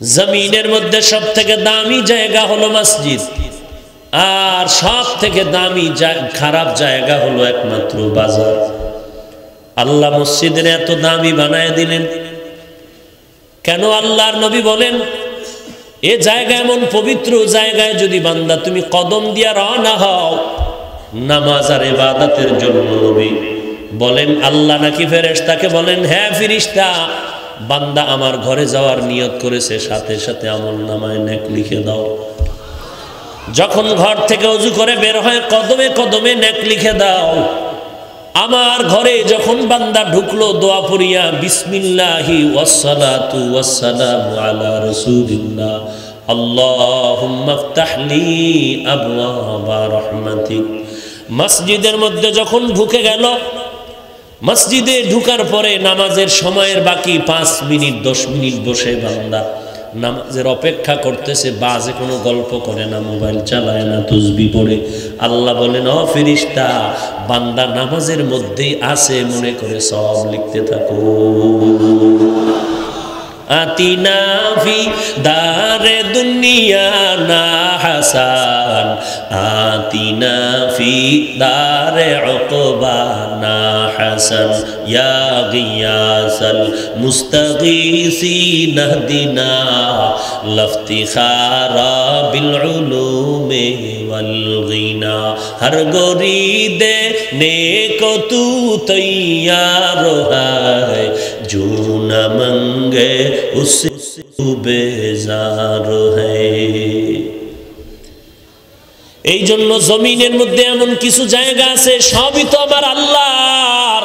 জমিনের মধ্যে সবথেকে দামি জায়গা হলো মসজিদ, আর সবথেকে দামি খারাপ জায়গা হলো একমাত্র বাজার। আল্লাহ মসজিদের এত দামি বানায় দিলেন কেন? আল্লাহর নবী বলেন, এ জায়গা এমন পবিত্র জায়গায় যদি বান্দা তুমি কদম দিয়া রওনা হও নামাজ আর ইবাদতের জন্য, নবী বলেন আল্লাহ নাকি ফেরেশতাকে বলেন, হ্যাঁ ফেরেশতা, বান্দা আমার ঘরে যাওয়ার নিয়ত করেছে, সাথে সাথে আমলনামায় নেক লিখে দাও। যখন ঘর থেকে ওযু করে বের হয় কদমে কদমে নেক লিখে দাও। আমার ঘরে যখন বান্দা ঢুকলো দোয়া পড়িয়া বিসমিল্লাহি ওয়াসসালাতু ওয়াসসালামু আলা রাসূলিল্লাহ আল্লাহুম্মা ইফতাহলি আবওয়াবা রাহমাতিক। মসজিদের মধ্যে যখন ঢুকে গেল, মসজিদে ঢুকার পরে নামাজের সময়ের বাকি 5 মিনিট 10 মিনিট বসে বান্দা নামাজের অপেক্ষা করতেছে, বাজে কোনো গল্প করে না, মোবাইল চালায় না, তাসবিহ পড়ে। আল্লাহ বলেন, ও ফেরেশতা, বান্দা নামাজের মধ্যেই আছে মনে করে সব লিখতে থাকো। আতিনা ফি দারে দুনিয়া না হাসান, আতিনা ফি দারে উকবা না হাসান, ইয়া গিয়াসাল মুস্তাগীসিন ইহদিনা লফতিখারা বিল উলুমি ওয়াল গিনা। হর গরিদে নেকো তু তৈয়ার है, जो न मंगे उससे बेजार है। এই জন্য জমিনের মধ্যে এমন কিছু জায়গা আছে সবই তো আমার আল্লাহর,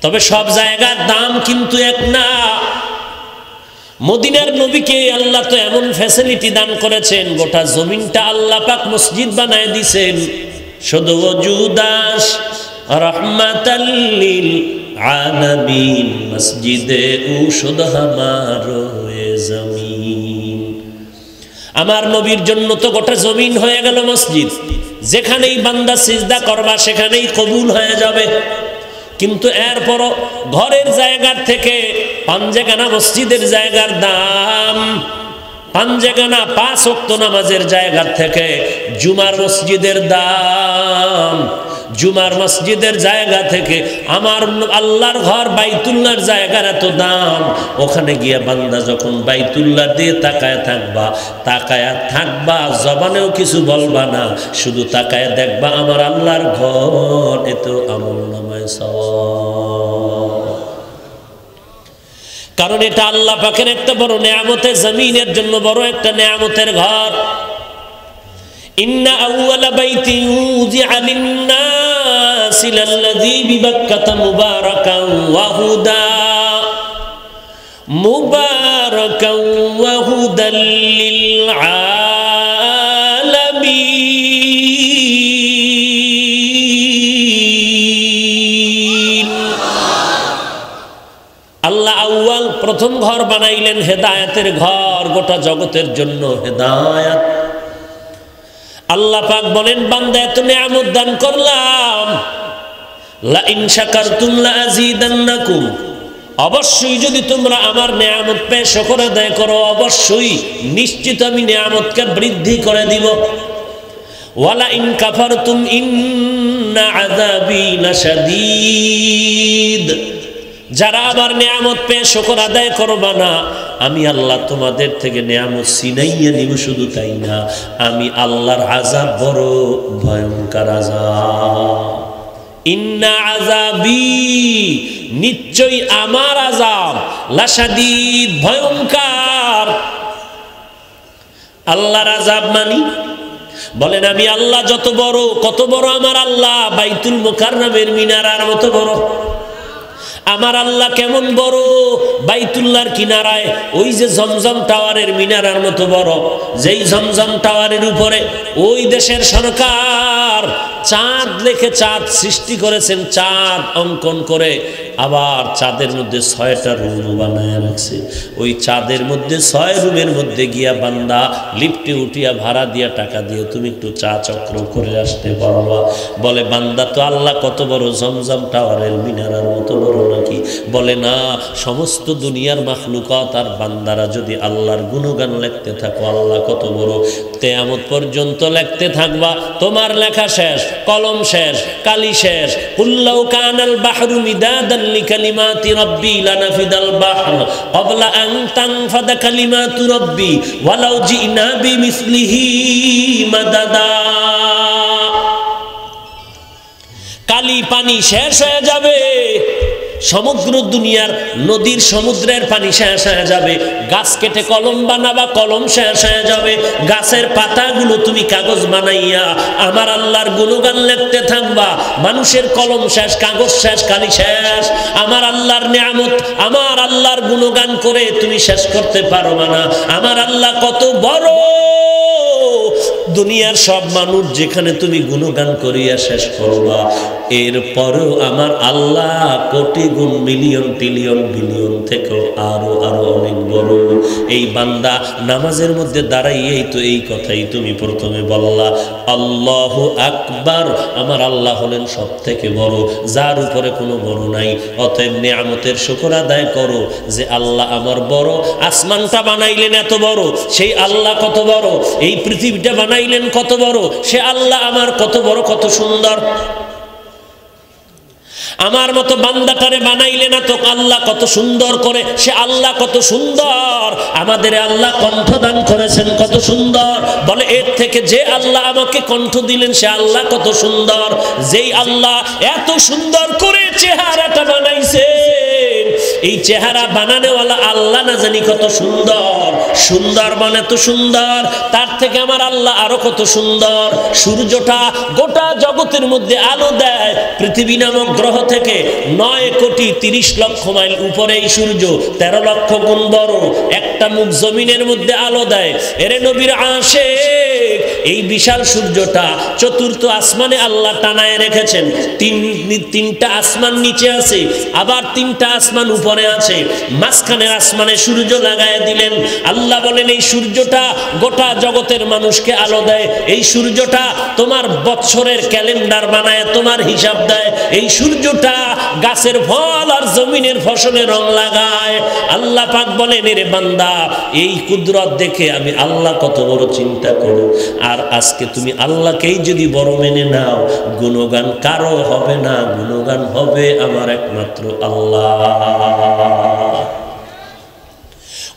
তবে সব জায়গার দাম কিন্তু এক না। মদিনার নবীকে আল্লাহ তো এমন ফ্যাসিলিটি দান করেছেন, গোটা জমিনটা আল্লাহ পাক মসজিদ বানায় দিয়েছেন। শুধু ওজুদাস রহমাতাল লিল আলামিন মসজিদে উশুদ হামারো এ জমিন। আমার নবীর জন্য তো গোটা জমিন হয়ে গেল মসজিদ, যেখানেই বান্দা সিজদা করবা সেখানেই কবুল হয়ে যাবে। কিন্তু এরপরও ঘরের জায়গার থেকে পাঞ্জেখানা মসজিদের জায়গার দাম, পাঞ্জেখানা 5 ওয়াক্ত নামাজের জায়গার থেকে জুমার মসজিদের দাম, জুমার মসজিদের জায়গা থেকে আমার আল্লাহর ঘর বাইতুল্লাহর জায়গার এত দাম। ওখানে গিয়ে বান্দা যখন বাইতুল্লাহ দিয়ে তাকায় থাকবা, জবানেও কিছু বলবা না, শুধু তাকায় দেখবা আমার আল্লাহর ঘর, এত আমলনামায় সওয়াব। কারণ এটা আল্লাহ পাকের একটা বড় নেয়ামতে, জমিনের জন্য বড় একটা নেয়ামতের ঘর। ইন্না আউওয়ালা বাইতি উযিআ লিন-নাসি লাল্লাযী বিবাক্কাতা মুবারাকান ওয়া হুদা, মুবারাকান ওয়া হুদাল লিল আলামিন। আল্লাহ আউয়াল প্রথম ঘর বানাইলেন হেদায়েতের ঘর, গোটা জগতের জন্য হেদায়েত। আল্লাহ পাক বলেন, বান্দা এত নিয়ামত দান করলাম, লা ইন শাকারতুম লা আযীদান্নাকুম, অবশ্যই যদি তোমরা আমার নিয়ামত পেয়ে শুকর আদায় করো, অবশ্যই নিশ্চিত আমি নিয়ামতকে বৃদ্ধি করে দিব। ওয়ালা ইন কাফারতুম ইন্না আযাবি লাশাদীদ, যারা আমার নিয়ামত পেয়ে শুকর আদায় করবা না, আমি আল্লাহ তোমাদের থেকে নিয়ামত ছিনাইয়া নিব। শুধু তাই না, আমি আল্লাহর আযাব বড় ভয়ঙ্কর আযাব। ইন্না আযাবি, নিশ্চয়ই আমার আযাব, লাশাদীদ, ভয়ঙ্কর। আল্লাহর আযাব মানি বলেন আমি আল্লাহ যত বড়, কত বড় আমার আল্লাহ, বাইতুল মুকাররমের মিনারার মতো বড়। আমার আল্লাহ কেমন বড়, বাইতুল্লাহর কিনারায় ওই যে জমজম টাওয়ারের মিনারার মতো বড়, যেই জমজম টাওয়ারের উপরে ওই দেশের সরকার চাঁদ লেখে চাঁদ সৃষ্টি করেছেন, চাঁদ অঙ্কন করে, আবার চাঁদের মধ্যে 6টা রুম বানায় রাখছে। ওই চাঁদের মধ্যে 6 রুমের মধ্যে গিয়া বান্দা লিফটে উঠিয়া ভাড়া দিয়া টাকা দিয়ে তুমি একটু চা চক্র করে আসতে পারবা। বলে বান্দা তো আল্লাহ কত বড়, জমজম টাওয়ারের মিনারার মতো বড় নাকি? নাকি? বলে না, সমস্ত দুনিয়ার মাখলুকাত আর বান্দারা যদি আল্লাহর গুণগান লিখতে থাকো, আল্লাহ কত বড়, কিয়ামত পর্যন্ত লিখতে থাকবা, তোমার লেখা শেষ, কলম শেষ, কালি শেষ। কুল্লাউ কানাল বাহরু মিদাদান লিকালিমাতি রাব্বি লানাফিদাল বাহর ক্বাবলা আন তানফাদা কালিমাতু রাব্বি ওয়ালাউ জিনা বিমিসলিহি মাদাদা। কালি পানি শেষ হয়ে যাবে, সমগ্র দুনিয়ার নদীর সমুদ্রের পানি শেষ হয়ে যাবে। গাছ কেটে কলম বানাবা, কলম শেষ হয়ে যাবে। গাছের পাতাগুলো তুমি কাগজ বানাইয়া আমার আল্লাহর গুণগান লিখতে থাকবা, মানুষের কলম শেষ, কাগজ শেষ, কালি শেষ। আমার আল্লাহর নিয়ামত, আমার আল্লাহর গুণগান করে তুমি শেষ করতে পারবা না। আমার আল্লাহ কত বড়, দুনিয়ার সব মানুষ যেখানে তুমি গুণগান করিয়া শেষ করবা, এরপরেও আমার আল্লাহ কোটি গুণ, মিলিয়ন ট্রিলিয়ন বিলিয়ন থেকেও আরো আরো অনেক বড়। এই বান্দা নামাজের মধ্যে দাঁড়াইয়েই তো এই কথাই তুমি প্রথমে বললা, আল্লাহু আকবার। আমার আল্লাহ হলেন সব থেকে বড়, যার উপরে কোনো বড় নাই। অতএব নিয়ামতের শুকর আদায় করো যে আল্লাহ আমার বড়। আসমানটা বানাইলেন এত বড়, সেই আল্লাহ কত বড়। এই পৃথিবীটা বানাইলেন কত বড়, সে আল্লাহ আমার কত বড়, কত সুন্দর। আমার মতো বান্দাটারে বানাইলে না তো আল্লাহ কত সুন্দর করে, সে আল্লাহ কত সুন্দর। আমাদের আল্লাহ কণ্ঠদান করেছেন কত সুন্দর। বলে এর থেকে যে আল্লাহ আমাকে কণ্ঠ দিলেন সে আল্লাহ কত সুন্দর। যেই আল্লাহ এত সুন্দর করে চেহারাটা বানাইছে, এই চেহারা বানানোওয়ালা আল্লাহ না জানি কত সুন্দর। সুন্দর মানে তো সুন্দর, তার থেকে আমার আল্লাহ আরো কত সুন্দর। সূর্যটা গোটা জগতের মধ্যে আলো দেয়। পৃথিবী নামক গ্রহ থেকে 9,30,00,000 মাইল উপরে এই সূর্য 13 লক্ষ গুণ বড়। একটা মুখ জমিনের মধ্যে আলো দেয়। এরে নবীর আশিক, এই বিশাল সূর্যটা চতুর্থ আসমানে আল্লাহ টানায় রেখেছেন। তিনটা আসমান নিচে আছে, আবার 3টা আসমান উপরে আছে। মাঝখানের আসমানে সূর্য লাগায় দিলেন। আল্লাহ বলেন এই সূর্যটা গোটা জগতের মানুষকে আলো দেয়। এই সূর্যটা তোমার বৎসরের ক্যালেন্ডার বানায়, তোমার হিসাব দেয়। এই সূর্যটা গাছের ফল আর জমিনের ফসলে রং লাগায়। আল্লাহ পাক বলেন এরে বান্দা, এই কুদরত দেখে আমি আল্লাহ কত বড় চিন্তা করো। আর আজকে তুমি আল্লাহকেই যদি বড় মেনে নাও, গুণগান কারো হবে না, গুণগান হবে আমার একমাত্র আল্লাহ।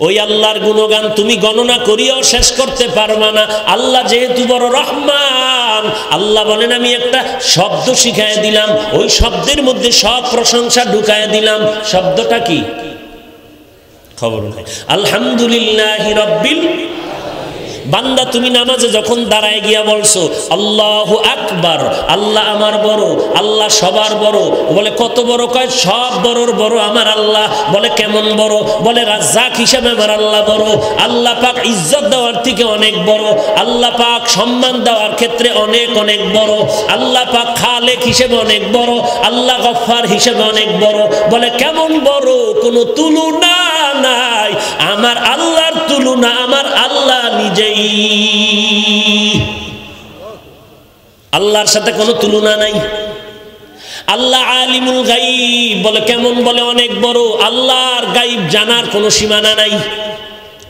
ওই আল্লাহর গুণগান তুমি গণনা করিয়াও শেষ করতে পারবা না। আল্লাহ যেহেতু বড় রহমান, আল্লাহ বলেন আমি একটা শব্দ শিখায় দিলাম, ওই শব্দের মধ্যে সব প্রশংসা ঢুকায় দিলাম। শব্দটা কি? খবর নাই। আলহামদুলিল্লাহি রাব্বিল। বান্দা তুমি নামাজে যখন দাঁড়ায় গিয়া বলছো আল্লাহু আকবার, আল্লাহ আমার বড়, আল্লাহ সবার বড়। বলে কত বড়? কয় সব বড়র বড় আমার আল্লাহ। বলে কেমন বড়? বলে রাজ্জাক হিসেবে আমার আল্লাহ বড়। আল্লাহ পাক ইজ্জত দেওয়ার থেকে অনেক বড়। আল্লাহ পাক সম্মান দেওয়ার ক্ষেত্রে অনেক অনেক বড়। আল্লাহ পাক খালেক হিসেবে অনেক বড়। আল্লাহ গফফার হিসেবে অনেক বড়। বলে কেমন বড়? কোনো তুলনা নাই। আমার আল্লাহর তুলনা আমার আল্লাহ নিজেই। আল্লাহর সাথে কোনো তুলনা নাই। আল্লাহ আলিমুল গাইব। বলে কেমন? বলে অনেক বড়। আল্লাহর গাইব জানার কোনো সীমানা নাই।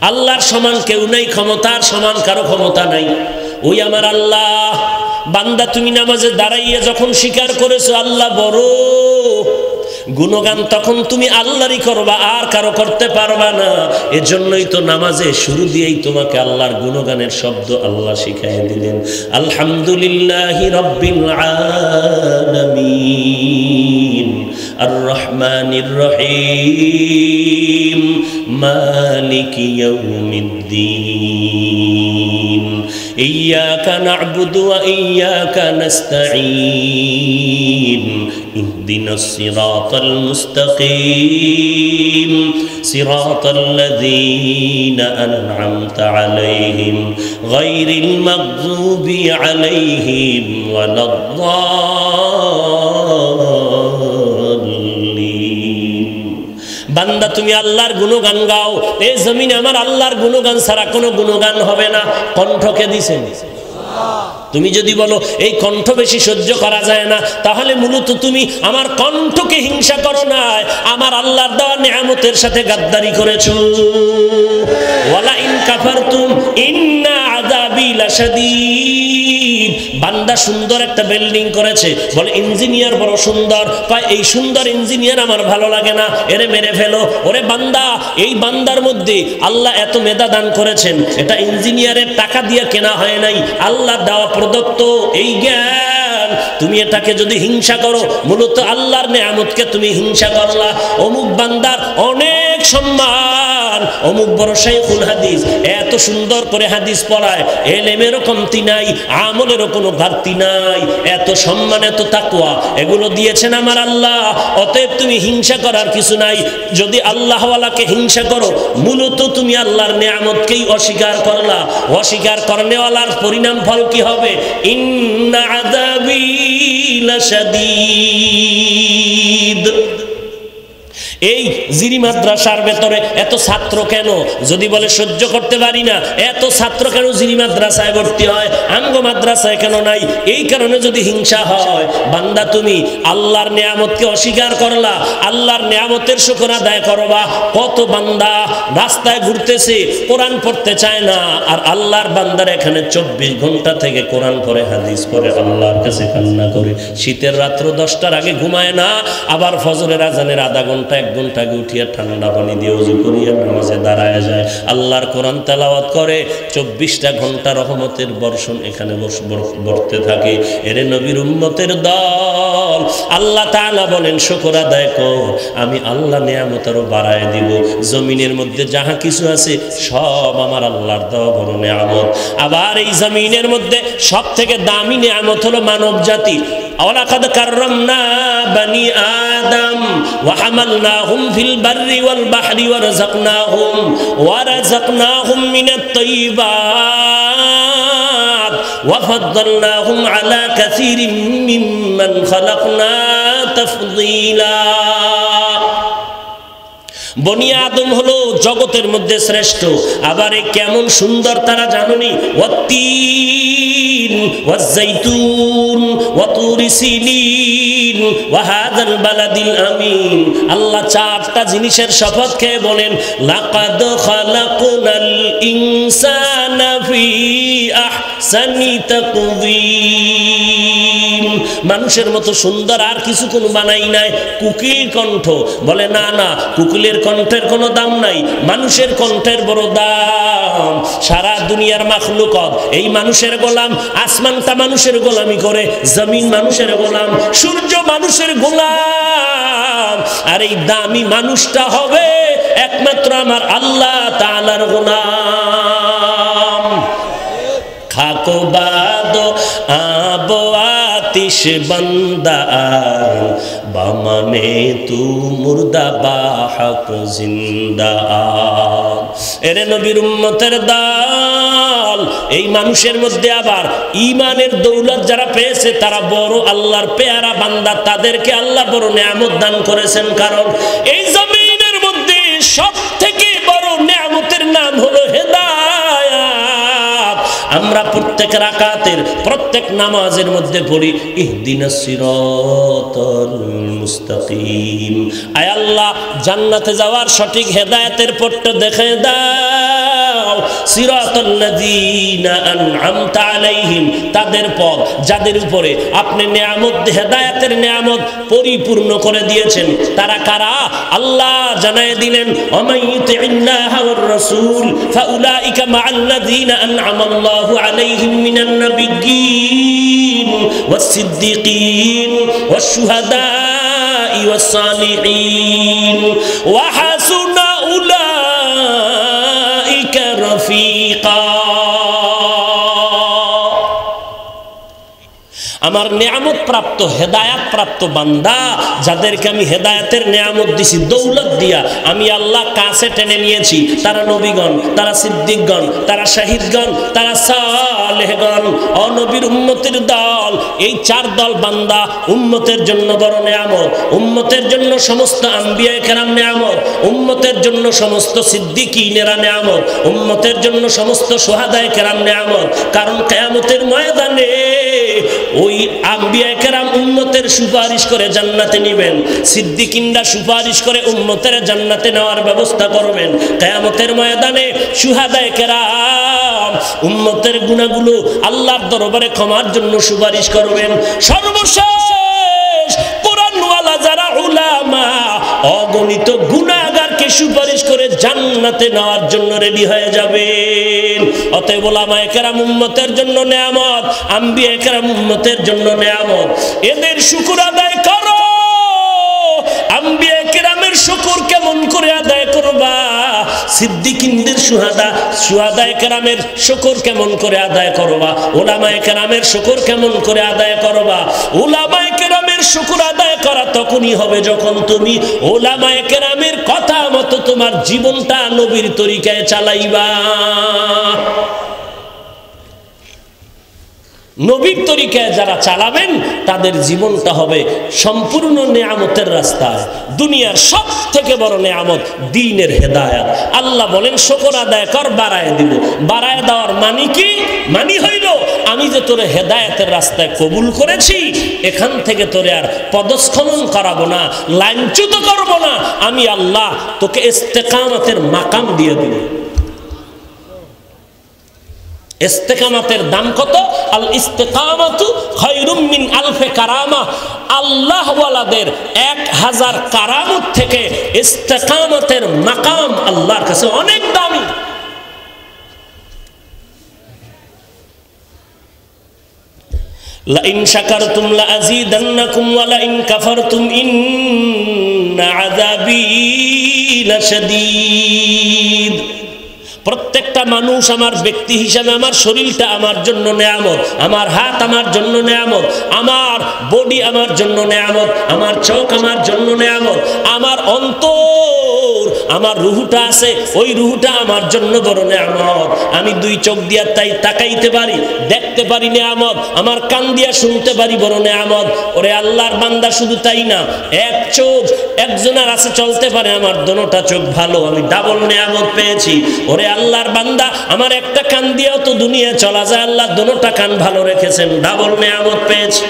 আল্লাহর সমান কেউ নাই, ক্ষমতার সমান কারো ক্ষমতা নাই। ওই আমার আল্লাহ। বান্দা তুমি নামাজে দাঁড়াইয়া যখন স্বীকার করেছো আল্লাহ বড়, গুণগান তখন তুমি আল্লাহরই করবা, আর কারো করতে পারবা না। এজন্যই তো নামাজে শুরু দিয়েই তোমাকে আল্লাহর গুণগানের শব্দ আল্লাহ শিখাইয়া দিলেন। আলহামদুলিল্লাহি রাব্বিল আলামিন আর রহমানির রহিম মালিকি ইয়াউমিদ্দিন ইয়্যাকা না'বুদু ওয়া ইয়্যাকা নাস্তাঈন ইহদিনাস সিরাতাল মুস্তাকিম সিরাতাল লাযীনা আন'আমতা আলাইহিম গায়রিল মাগযুবি আলাইহিম ওয়ালাদ-দাল্লিন। বান্দা তুমি আল্লাহর গুণগান গাও। এই জমিনে আমার আল্লাহর গুণগান ছাড়া কোনো গুণগান হবে না। কণ্ঠকে দিছেন তুমি যদি বলো এই কণ্ঠ বেশি সহ্য করা যায় না, তাহলে মূলত তুমি আমার কণ্ঠকে হিংসা করো না, আমার আল্লাহর দেওয়া নিয়ামতের সাথে গাদ্দারি করেছো। ওয়ালা ইন কাফারতুম ইন্না আযাবি লাশাদীদ। বান্দা সুন্দর একটা বিল্ডিং করেছে, বলে ইঞ্জিনিয়ার বড় সুন্দর, কয় এই সুন্দর ইঞ্জিনিয়ার আমার ভালো লাগে না, এরে মেরে ফেলো। ওরে বান্দা, এই বান্দার মধ্যে আল্লাহ এত মেধা দান করেছেন, এটা ইঞ্জিনিয়ারের টাকা দিয়ে কেনা হয় নাই, আল্লাহ দেওয়া প্রদত্ত এই জ্ঞান। তুমি এটাকে যদি হিংসা করো, মূলত আল্লাহর নেয়ামতকে তুমি হিংসা করলা। অমুক বান্দার অনেক সম্মান, অমুক বড় শাইখুল হাদিস, এত সুন্দর করে হাদিস পড়ায়, এলেমেরও কমতি নাই, আমলেরও কোনো ঘাটতি নাই, এত সম্মান এত তাকওয়া এগুলো দিয়েছেন আমার আল্লাহ। অতএব তুমি হিংসা করার কিছু নাই। যদি আল্লাহওয়ালাকে হিংসা করো, মূলত তুমি আল্লাহর নেয়ামতকেই অস্বীকার করলা। অস্বীকার করনেওয়ালার পরিণাম ফল কি হবে? ইন্না আযাবি লাশাদীদ। এই জিরি মাদ্রাসার ভেতরে এত ছাত্র কেন? যদি বলে সহ্য করতে পারি না, এত ছাত্র কেন জিরি মাদ্রাসায় ভর্তি হয়, আঙ্গ মাদ্রাসায় কেন নাই? এই কারণে যদি হিংসা হয়, বান্দা তুমি আল্লাহর নিয়ামতকে অস্বীকার করলা, আল্লাহর নিয়ামতের শুকর আদায় করবা। কত বান্দা রাস্তায় ঘুরতেছে, কোরআন পড়তে চায় না, আর আল্লাহর বান্দার এখানে 24 ঘন্টা থেকে কোরআন পড়ে, হাদিস পড়ে, আল্লাহর কাছে কান্না করে। শীতের রাত্র 10টার আগে ঘুমায় না, আবার ফজরের আজানের আধা ঘন্টা 1 ঘন্টা আগে উঠিয়া ঠান্ডা পানি দিয়ে ওযু করিয়া নামাজে দাঁড়ায় যায়, আল্লাহর কোরআন তেলাওয়াত করে। 24টা ঘন্টা রহমতের বর্ষণ এখানে বর্তে থাকে। এরে নবীর উম্মতের দল, আল্লাহ তাআলা বলেন শুকর আদায় কর, আমি আল্লাহ নিয়ামত আরো বাড়ায় দিব। জমিনের মধ্যে যাহা কিছু আছে সব আমার আল্লাহর দেওয়া বড় নিয়ামত। আবার এই জমিনের মধ্যে সব থেকে দামি নিয়ামত হলো মানব জাতি। ওয়ালাকাদ কাররামনা বানি আদম ওয়া হামালনাহুম ফিল বাররি ওয়াল বাহরি ওয়া রাযাকনাহুম মিনাত তাইয়্যিবাত ওয়া ফাদ্দালনাহুম আলা কাসীরিম মিম্মান খালাকনা তাফদীলা। বনি আদম হলো জগতের মধ্যে শ্রেষ্ঠ। আবার এই কেমন সুন্দর তারা জানুনি, ওয়াত্তিন ওয়াজ্জাইতুন ওয়া তুরি সিনিন ওয়া হাযাল বালাদিল আমিন। আল্লাহ 4টা জিনিসের শপথ খেয়ে বলেন, লাকাদ খালাকনাল ইনসানা ফি আহসানি তাকওয়িম। মানুষের মতো সুন্দর আর কিছু কোন বানাই নাই। কুকিল কণ্ঠ, বলে না না, কুকিলের কণ্ঠের কোনো দাম নাই, মানুষের কণ্ঠের বড় দাম। সারা দুনিয়ার মাখলুকত এই মানুষের গোলাম, আসমানটা মানুষের গোলামি করে, জমিন মানুষের গোলাম, সূর্য মানুষের গোলাম, আর এই দামি মানুষটা হবে একমাত্র আমার আল্লাহ তাআলার গোলাম। খাকো বাদো আবো আতিশ বান্দা বামানে তু মুর্দা বাহক জিন্দা। এরে নবীর উম্মতের দল, এই মানুষের মধ্যে আবার ঈমানের দৌলত যারা পেয়েছে তারা বড় আল্লাহর পেয়ারা বান্দা, তাদেরকে আল্লাহ বড় নিয়ামত দান করেছেন। কারণ এই জমিনের মধ্যে সব থেকে বড় নিয়ামতের নাম হলো হেদায়েত। আমরা প্রত্যেক রাকাতের প্রত্যেক নামাজের মধ্যে পড়ি ইহদিনাস সিরাতাল মুস্তাকিম। আয় আল্লাহ, জান্নাতে যাওয়ার সঠিক হেদায়েতের পথটা দেখিয়ে দাও। সিরাতাল্লাযীনা আন'আমতা আলাইহিম, তাদের পথ যাদের উপরে আপনি নিয়ামত, হেদায়েতের নিয়ামত পরিপূর্ণ করে দিয়েছেন। তারা কারা? আল্লাহ জানায় দিলেন, ওয়ামাইয়ুতি'ল্লাহা ওয়ার রাসূল ফাউলাইকা মা'আল্লাযীনা আন'আমাল্লাহু আলাইহিম মিনান নাবিয়্যিন ওয়াস সিদ্দীকিন ওয়াশ শুহাদাই ওয়াস সালিহিন ওয়া হাসুনা উলাইকা রাফিকা। আমার নেয়ামত প্রাপ্ত হেদায়াত প্রাপ্ত বান্দা যাদেরকে আমি হেদায়াতের নেয়ামত দিছি দৌলত দিয়া, আমি আল্লাহ কাছে টেনে নিয়েছি। তারা নবীগণ, তারা সিদ্দিকগণ, তারা শাহিদগণ, তারা সালেহগণ, অনবীর উম্মতের দল। এই 4 দল বান্দা উম্মতের জন্য বড় নেয়ামত, উম্মতের জন্য সমস্ত আম্বিয়ায়ে কেরাম নেয়ামত, উম্মতের জন্য সমস্ত সিদ্দিকিনেরা নেয়ামত, উম্মতের জন্য সমস্ত শুহাদায়ে কেরাম নেয়ামত। কারণ কিয়ামতের ময়দানে ওই আম্বিয়ায়ে কেরাম উম্মতের সুপারিশ করে জান্নাতে নিবেন, সিদ্দিকিনরা সুপারিশ করে উম্মতের জান্নাতে নেওয়ার ব্যবস্থা করবেন। কিয়ামতের ময়দানে শুহাদায়ে কেরাম উম্মতের গুনাহগুলো আল্লাহর দরবারে ক্ষমার জন্য সুপারিশ করবেন। সর্বশেষ কোরআনওয়ালা যারা উলামা অগণিত গুনাহগারকে সুপারিশ করে জান্নাতে নেওয়ার জন্য রেডি হয়ে যাবেন। অতএব উলামায়ে কেরাম উম্মতের জন্য নেয়ামত, আম্বিয়ায়ে কেরাম উম্মতের জন্য নেয়ামত। এদের শুকর আদায় করো। আম্বিয়ায়ে কেরামের শুকর কেমন করে আদায় করবা? সিদ্দিকিনদের শুহাদায়ে কেরামের শুকর কেমন করে আদায় করবা? উলামায়ে কেরামের শুকর কেমন করে আদায় করবা? উলামায়ে কেরামের শুকর আদায় করা তখনই হবে যখন তুমি উলামায়ে কেরামের কথা মতো তোমার জীবনটা নবীর তরিকায় চালাইবা। নবীর তরিকায় যারা চালাবেন তাদের জীবনটা হবে সম্পূর্ণ নেয়ামতের রাস্তায়। দুনিয়ার সব থেকে বড় নেয়ামত দ্বীনের হেদায়াত। আল্লাহ বলেন শুকর আদায় কর, বাড়ায় দিব। বাড়ায় দেওয়ার মানে কি? মানে হইল আমি যে তোরে হেদায়াতের রাস্তায় কবুল করেছি, এখান থেকে তোরে আর পদস্খলন করাবো না, লাঞ্ছিত করবো না। আমি আল্লাহ তোকে ইস্তেকামতের মাকাম দিয়ে দিব। ইস্তেকামতের দাম কত? আল ইস্তেকামাতু খায়রুম মিন আলফে কারামা। আল্লাহ ওয়ালাদের 1000 কারামত থেকে ইস্তেকামতের মাকাম আল্লাহর কাছে অনেক দামি। লা ইন শাকারতুম লা আযীদান্নাকুম ওয়া লা ইন কাফারতুম ইন্না আযাবী লাশাদীদ। প্রত্যেকটা মানুষ আমার ব্যক্তি হিসাবে আমার শরীরটা আমার জন্য নেয়ামত, আমার হাত আমার জন্য নেয়ামত, আমার বডি আমার জন্য নেয়ামত, আমার চোখ আমার জন্য নেয়ামত, আমার অন্তর, আমার রুহটা আছে, ওই রুহটা আমার জন্য বড় নেয়ামত। আমি 2 চোখ দিয়া তাই তাকাইতে পারি, দেখতে পারি নেয়ামত। আমার কান দিয়া শুনতে পারি, বড় নেয়ামত। ওরে আল্লাহর বান্দা, শুধু তাই না, 1 চোখ একজনের আছে চলতে পারে, আমার দোনোটা চোখ ভালো, আমি ডাবল নেয়ামত পেয়েছি। ওরে আল্লাহর বান্দা, আমার একটা কান দিয়েও তো দুনিয়া চলা যায়, আল্লাহ দোনোটা কান ভালো রেখেছেন, ডাবল নেয়ামত পেয়েছি।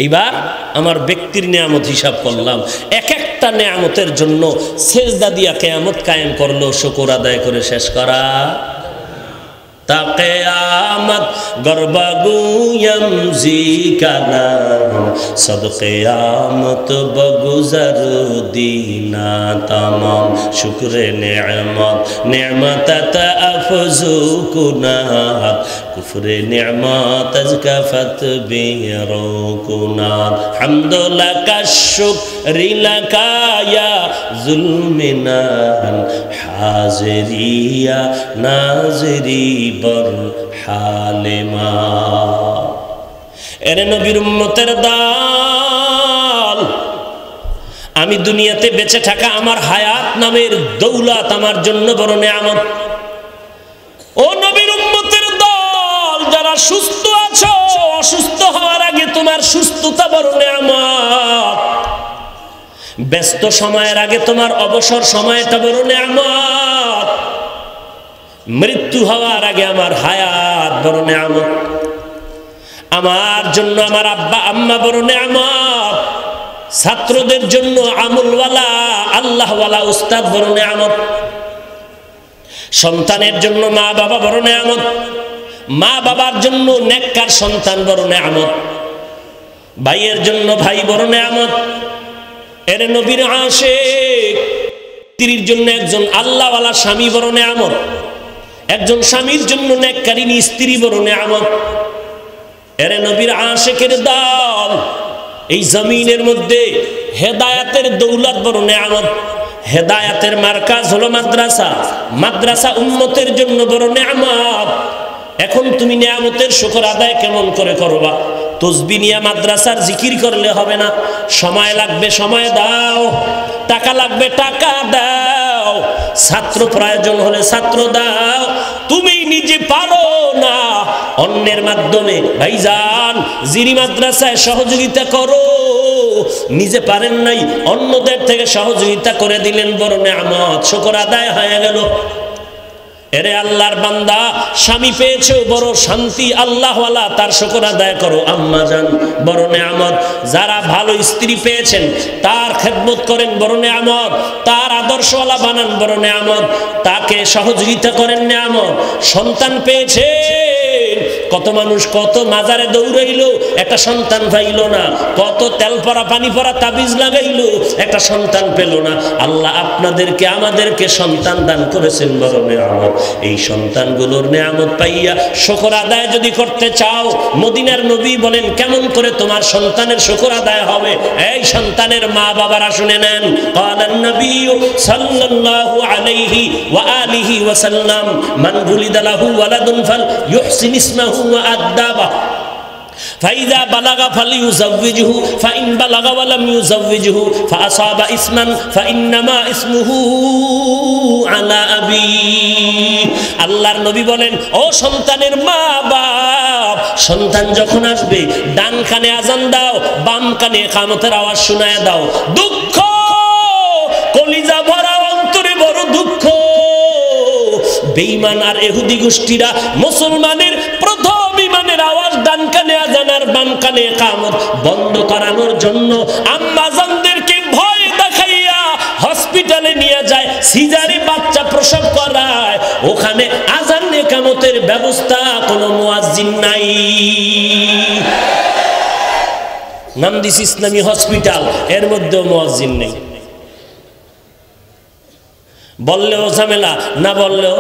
এইবার আমার ব্যক্তির নেয়ামত হিসাব করলাম। এক একটা নেয়ামতের জন্য সেজদা দিয়া কিয়ামত কায়েম করলো, শুকর আদায় করে শেষ করা তা কিয়ামত গরবাগুয়াম জিকানা সদ কিয়ামত বগুজর দিনা তামাম শুকরে নেয়ামত নেয়ামত আফজু কুনাত কুফরে নেয়ামত আজকাফত বিরকুনাত হামদুলিল্লাহ শুকরিলাকা ইয়া যুলমিনা হাজিরিয়া নাজিরি বর হালেমা। এরে নবীর উম্মতের দল, আমি দুনিয়াতে বেঁচে থাকা আমার হায়াত নামের দৌলত আমার জন্য বড় নেয়ামত। ও নবীর উম্মতের দল, যারা সুস্থ আছো, অসুস্থ হওয়ার আগে তোমার সুস্থতা বড় নেয়ামত। ব্যস্ত সময়ের আগে তোমার অবসর সময়টা বড় নেয়ামত। মৃত্যু হওয়ার আগে আমার হায়াত বড় নেয়ামত। আমার জন্য আমার আব্বা আম্মা বড় নেয়ামত। ছাত্রদের জন্য আমলওয়ালা আল্লাহওয়ালা উস্তাদ বড় নেয়ামত। সন্তানের জন্য মা বাবা বড় নেয়ামত। মা বাবার জন্য নেককার সন্তান বড় নেয়ামত। ভাইয়ের জন্য ভাই বড় নেয়ামত। এর নবীর আশিক স্ত্রীর জন্য একজন আল্লাহওয়ালা স্বামী বড় নেয়ামত। একজন স্বামীর জন্য নেককারিনী স্ত্রী বড় নেয়ামত। এর নবীর আশিকের দল, এই জমিনের মধ্যে হেদায়াতের দৌলত বড় নেয়ামত। হেদায়াতের মার্কাজ হলো মাদ্রাসা। মাদ্রাসা উম্মতের জন্য বড় নেয়ামত। এখন তুমি নিয়ামতের শুকর আদায় কেমন করে করবা? তসবিহ নিয়ে মাদ্রাসার জিকির করলে হবে না, সময় লাগবে, সময় দাও, টাকা লাগবে, টাকা দাও, ছাত্র প্রয়োজন হলে ছাত্র দাও। তুমি নিজে পারো না, অন্যের মাধ্যমে ভাইজান জিরি মাদ্রাসায় সহযোগিতা করো। নিজে পারেন নাই, অন্যদের থেকে সহযোগিতা করে দিলেন, বড় নিয়ামত, শুকর আদায় হয়ে গেল। এরে আল্লাহর বান্দা, স্বামী পেয়েছো, বড় শান্তি, আল্লাহওয়ালা, তার শুকর আদায় করো। আম্মা জান, বড় নিয়ামত। যারা ভালো স্ত্রী পেয়েছেন তার খেদমত করেন, বড় নিয়ামত। তার আদর্শওয়ালা বানান, বড় নিয়ামত। তাকে সহযোগিতা করেন, নিয়ামত। সন্তান পেয়েছেন, কত মানুষ কত মাজারে দৌড়াইলো, একটা সন্তান পাইল না। কত তেল পরা পানি পরা তাবিজ লাগাইলো, একটা সন্তান পেল না। আল্লাহ আপনাদেরকে আমাদেরকে সন্তান দান করেছেন, বড় নিয়ামত। এই সন্তানগুলোর নিয়ামত পাইয়া শুকর আদায় যদি করতে চাও, মদিনার নবী বলেন কেমন করে তোমার সন্তানের শুকর আদায় হবে। এই সন্তানের মা বাবারা শুনে নেন। ক্বালান নবী সাল্লাল্লাহু আলাইহি ওয়া আলিহি ওয়া সাল্লাম, মান বুলিদা লাহু ওয়ালাদুন ফাল ইউহসিন ইসমাহু ওয়া আদাবা ফাইযা বালাগা ফালিয়ুযাওবিজহু ফাইন বালাগা ওয়া লাম ইউযাওবিজহু ফাআসাবা ইসমান ফাইন্নামা ইসমুহু আলা আবি। আল্লাহর নবী বলেন, ও সন্তানের মা বাপ, সন্তান যখন আসবে ডান কানে আজান দাও, বাম কানে ইকামতের আওয়াজ শোনায় দাও। দুঃখ কলিজা ভরা অন্তরে বড় দুঃখ। বেঈমান আর ইহুদি গোষ্ঠীরা মুসলমানের প্রথম ইমানের আওয়াজ ডান কানে আজান আর বাম কানে ইকামত বন্ধ করানোর জন্য আম্মাজানদেরকে ভয় দেখাইয়া হসপিটালে নিয়ে যায়, সিজারে বাচ্চা প্রসব করায়। ওখানে আজান ইকামতের ব্যবস্থা, কোনো মুয়াজ্জিন নাই। নাম দিস ইসলামী হসপিটাল, এর মধ্যেও মুয়াজ্জিন নেই। বললেও ঝামেলা, না বললেও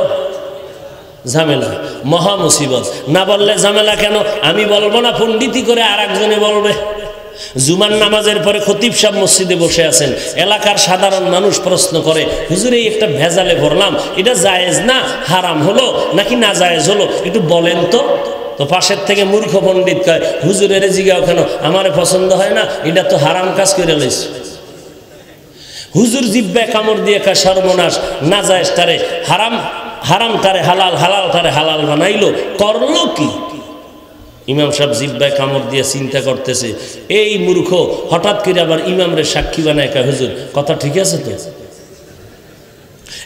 ঝামেলা, মহা মুসিবত। না বললে ঝামেলা কেন? আমি বলবো না, পণ্ডিতি করে আর একজনে বলবে। জুমার নামাজের পরে খতিব সাহেব মসজিদে বসে আছেন, এলাকার সাধারণ মানুষ প্রশ্ন করে, হুজুর এই একটা ভেজালে ভরলাম, এটা জায়েজ না হারাম হলো নাকি না জায়েজ হলো, একটু বলেন তো। তো পাশের থেকে মূর্খ পণ্ডিত কয়, হুজুরের জিগাও কেন, আমারে পছন্দ হয় না, এটা তো হারাম কাজ করে লাইছে। হুজুর জিব্বায় কামড় দিয়ে কয়, সর্বনাশ, না জায়েজ তারে হারাম, হারাম তারে হালাল, হালাল তারে হালাল বানাইলো, করলো কি? ইমাম সাহেব জিব্বায় কামড় দিয়ে চিন্তা করতেছে, এই মূর্খ হঠাৎ করে আবার ইমামরে সাক্ষী বানায় কয়, হুজুর কথা ঠিক আছে তো?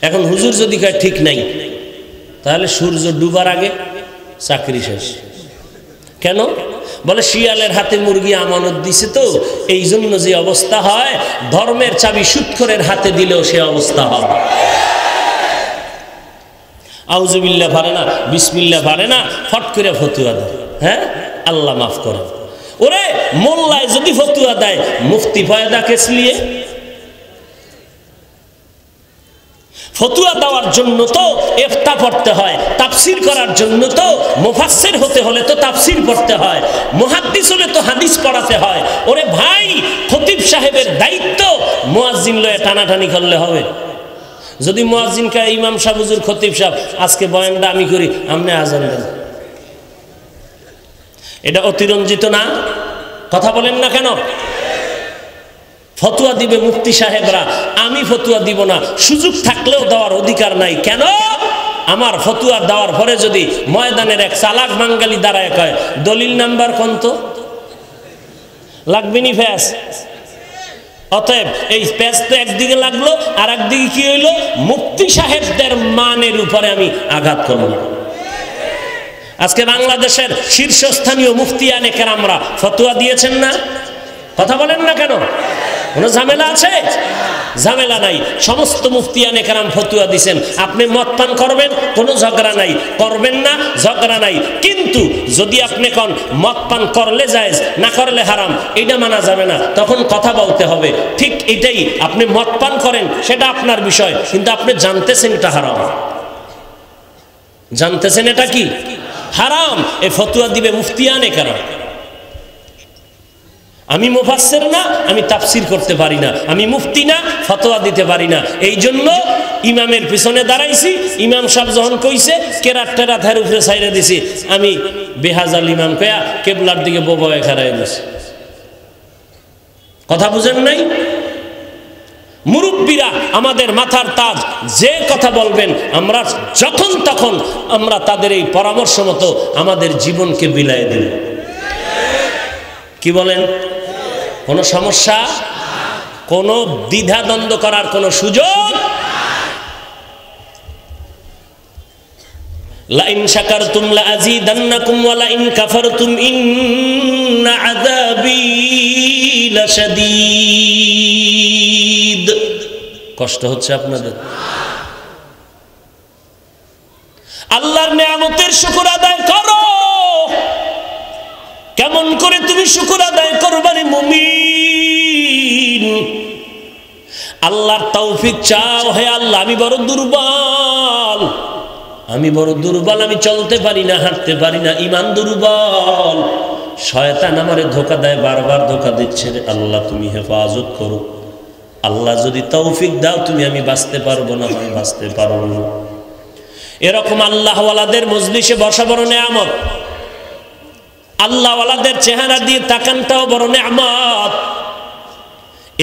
এখন হুজুর যদি কয় ঠিক নাই, তাহলে সূর্য ডুবার আগে চাকরি শেষ। কেন? বলে শিয়ালের হাতে মুরগি আমানত দিছে তো, এই জন্য যে অবস্থা হয়, ধর্মের চাবি সুৎখোরের হাতে দিলেও সে অবস্থা হয়। আউযুবিল্লাহ পারে না, বিসমিল্লাহ পারে না, ফট করে ফতুয়া দেয়। হ্যাঁ, আল্লাহ মাফ করে। ওরে মোল্লায় যদি ফতুয়া দেয়, মুফতি পয়দা কেস লিয়ে। ফতুয়া দেওয়ার জন্য তো ইফতা পড়তে হয়, তাফসীর করার জন্য তো মুফাসসির হতে হলে তো তাফসীর পড়তে হয়, মুহাদ্দিস হলে তো হাদিস পড়াতে হয়। ওরে ভাই, খতিব সাহেবের দায়িত্ব মুয়াজ্জিন লয়ে টানাটানি করলে হবে? যদি মুয়াজ্জিন কে ইমাম সাহেব, হুজুর খতিব সাহেব আজকে বয়ানটা আমি করি, আপনি আজান দেন, এটা অতিরঞ্জিত না? কথা বলেন না কেন? ফতুয়া দিবে মুফতি সাহেবরা, আমি ফতুয়া দিব না, সুযোগ থাকলেও দেওয়ার অধিকার নাই। কেন? আমার ফতুয়া দেওয়ার পরে যদি ময়দানের এক চালাক বাঙালি দাঁড়ায় কয়, দলিল নাম্বার কোন তো লাগবে নি ফ্যাস, অতএব এই প্যাচ তো একদিকে লাগলো, আর একদিকে কি হইলো, মুফতি সাহেবদের মানের উপরে আমি আঘাত করব। আজকে বাংলাদেশের শীর্ষস্থানীয় মুফতিয়ানে কেরামরা ফতোয়া দিয়েছেন না? কথা বলেন না কেন? কোনো ঝামেলা আছে? ঝামেলা নাই। সমস্ত মুফতিয়ানে কেরাম ফতোয়া দিয়েছেন, আপনি মদ পান করবেন, কোনো ঝগড়া নাই, করবেন না, ঝগড়া নাই। কিন্তু যদি আপনি কোন মদ পান করলে জায়েজ, না করলে হারাম, এটা মানা যাবে না, তখন কথা বলতে হবে। ঠিক এটাই, আপনি মদ পান করেন সেটা আপনার বিষয়, কিন্তু আপনি জানতেছেন এটা হারাম, জানতেছেন এটা কি হারাম, এই ফতোয়া দিবে মুফতিয়ানে কেরাম। আমি মুফাসসির না, আমি তাফসির করতে পারি না, আমি মুফতি না, ফতোয়া দিতে পারি না। এই জন্য ইমামের পিছনে দাঁড়াইছি, ইমাম সাহেব যখন কইছে কেরাত টেরাত হের উপরে ছাইড়া দিছি, আমি বেহাজাল ইমাম কয়া কেবলার দিকে বোবায় খাড়াই দিছি। কথা বুঝেন নাই? মুরব্বীরা আমাদের মাথার তাজ, যে কথা বলবেন আমরা যখন তখন আমরা তাদের এই পরামর্শ মতো আমাদের জীবনকে বিলায় দেব। কি বলেন? কোনো সমস্যা, কোনো দ্বিধা দ্বন্দ্ব করার কোনো সুযোগ? লাইন শাকারতুম লাযীদান্নাকুম ওয়া লাইন কাফারতুম ইন্না আযাবী লাশাদীদ। কষ্ট হচ্ছে আপনাদের? আল্লাহর নিয়ামতের শুকর আদায় করো। কেমন করে তুমি শুকর আদায় করবে রে মুমিন? আল্লাহর তৌফিক চাও। হে আল্লাহ, আমি বড় দুর্বল, আমি বড় দুর্বল, আমি চলতে পারি না, হাঁটতে পারি না, ঈমান দুর্বল, শয়তান আমারে ধোঁকা দেয়, বারবার ধোঁকা দিচ্ছে। রে আল্লাহ, তুমি হেফাজত করো। আল্লাহ যদি তৌফিক দাও তুমি, আমি বাঁচতে পারবো না, আমি বাঁচতে পারবো না। এরকম আল্লাহওয়ালাদের মজলিসে বসা বড় নেয়ামত। আল্লাহওয়ালাদের চেহারা দিয়ে তাকানটাও বড় নেয়ামত।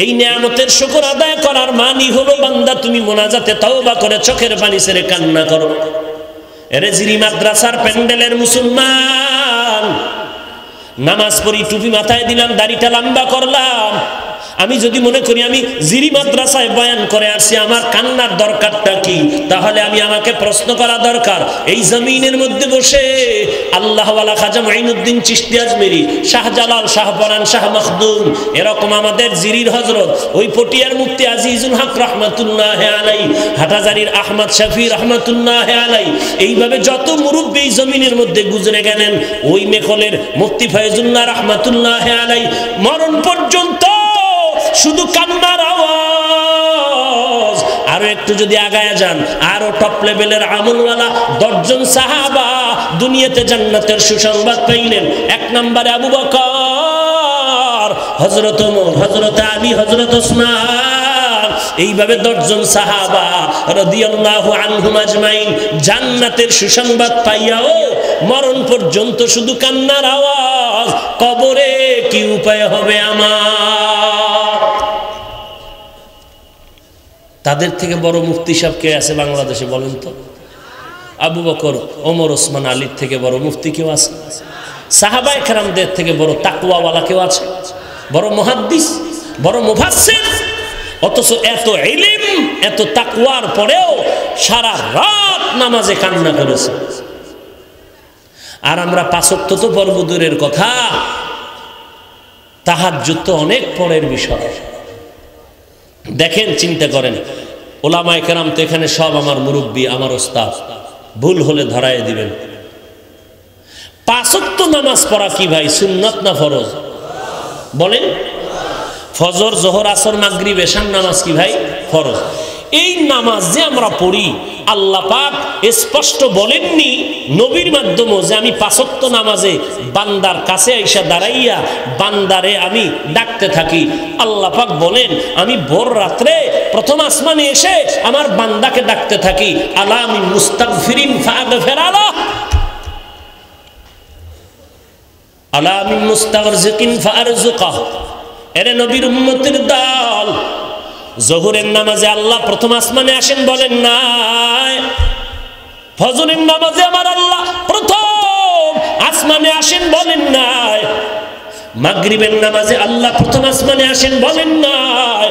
এই নেয়ামতের শুকর আদায় করার মানি হলো বান্দা তুমি মোনাজাতে তওবা করে চোখের পানি ছেড়ে কান্না করো। এরে জিরি মাদ্রাসার প্যান্ডেলের মুসলমান, নামাজ পড়ি, টুপি মাথায় দিলাম, দাড়িটা লম্বা করলাম, আমি যদি মনে করি আমি জিরি মাদ্রাসায় বয়ান করে আসছি, আমার কান্নার দরকারটা কি? তাহলে আমাকে প্রশ্ন করা দরকার, এই জমিনের মধ্যে বসে আল্লাহওয়ালা খাজা মাইনুদ্দিন চিশতি আজমেরি, শাহজালাল, শাহপরান, শাহ মখদুম, এরকম আমাদের জিরির হজরত, ওই পটিয়ার মুফতি আজিজুল হক রহমাতুল্লাহ আলাই, হাটাজারির আহমদ শফি রহমাতুল্লাহ আলাই, এইভাবে যত মুরব্বী এই জমিনের মধ্যে গুজরে গেলেন, ওই মেখলের মুফতি ফয়জুল্লাহ রহমাতুল্লাহ আলাই, মরণ পর্যন্ত শুধু কান্নার আওয়াজ। আরো একটু যদি আগায় যান, আরো টপ লেভেলের আমলওয়ালা 10 জন সাহাবা দুনিয়াতে জান্নাতের সুসংবাদ পাইলেন। 1 নম্বরে আবু বকর, হযরত ওমর, হযরত আলী, হযরত ওসমান, এইভাবে 10 জন সাহাবা রাদিয়াল্লাহু আনহুম আজমাইন জান্নাতের সুসংবাদ পাইয়াও মরণ পর্যন্ত শুধু কান্নার আওয়াজ। কবরে কি উপায় হবে আমার? তাদের থেকে বড় মুফতি সাহেব কে আছে বাংলাদেশে বলেন তো? আবু বকর, ওমর, ওসমান, আলীর থেকে বড় মুফতি কেউ আছে? সাহাবায়ে কেরামদের থেকে বড় তাকওয়াওয়ালা কেউ আছে? বড় মুহাদ্দিস, বড় মুফাসসির? অথচ এত ইলম, এত তাকওয়ার পরেও সারা রাত নামাজে কান্না করেছে। আর আমরা 5 ওয়াক্ত তো পর্ব দূরের কথা, তাহাজ্জুদ তো অনেক পরের বিষয়। দেখেন, চিন্তা করেন, ওলামায়ে কেরাম তো এখানে সব আমার মুরব্বী, আমার ওস্তাদ, ভুল হলে ধরায় দিবেন। 5 ওয়াক্ত নামাজ পড়া কি ভাই সুন্নাত না ফরজ? বলেন। ফজর, জোহর, আসর, মাগরিব, এশার নামাজ কি ভাই ফরজ? এই নামাজ যে আমরা পড়ি, আল্লাহ পাক স্পষ্ট বলেননি নবীর মাধ্যমে যে আমি 5 ওয়াক্ত নামাজে বান্দার কাছে আইসা দাঁড়াইয়া বান্দারে আমি ডাকতে থাকি। আল্লাহ পাক বলেন আমি ভোর রাত্রে প্রথম আসমানে এসে আমার বান্দাকে ডাকতে থাকি, আলা মিন মুস্তাগফিরিন ফাগফির আলাহ, আলা মিন মুস্তাগজিকিন ফারজুকাহ। এরে নবীর উম্মতের দল, জোহরের নামাজে আল্লাহ প্রথম আসমানে আসেন বলেন নাই? ফজরের নামাজে আমার আল্লাহ প্রথম আসমানে আসেন বলেন নাই? মাগরিবের নামাজে আল্লাহ প্রথম আসমানে আসেন বলেন নাই?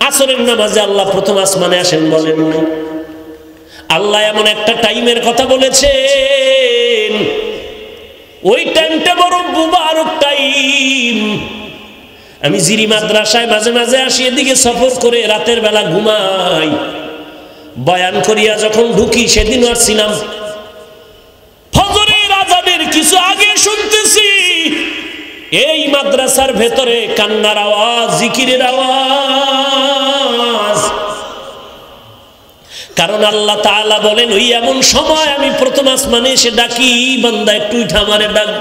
আসরের নামাজে আল্লাহ প্রথম আসমানে আসেন বলেন নাই? আল্লাহ এমন একটা টাইমের কথা বলেছেন, ওই টাইমটা বড় মুবারক টাইম। আমি জিরি মাদ্রাসায় মাঝে মাঝে আসি, এদিকে সফর করে রাতের বেলা ঘুমাই, বয়ান করিয়া যখন ঢুকি সেদিন আসছিলাম ফজরের আযানের কিছু আগে শুনতেছি এই মাদ্রাসার ভেতরে কান্নার আওয়াজ, জিকিরের আওয়াজ। কারণ আল্লাহ তাআলা বলেন ওই এমন সময় আমি প্রথম আসমানে এসে ডাকি, বান্দা একটু উঠা আমারে ডাক।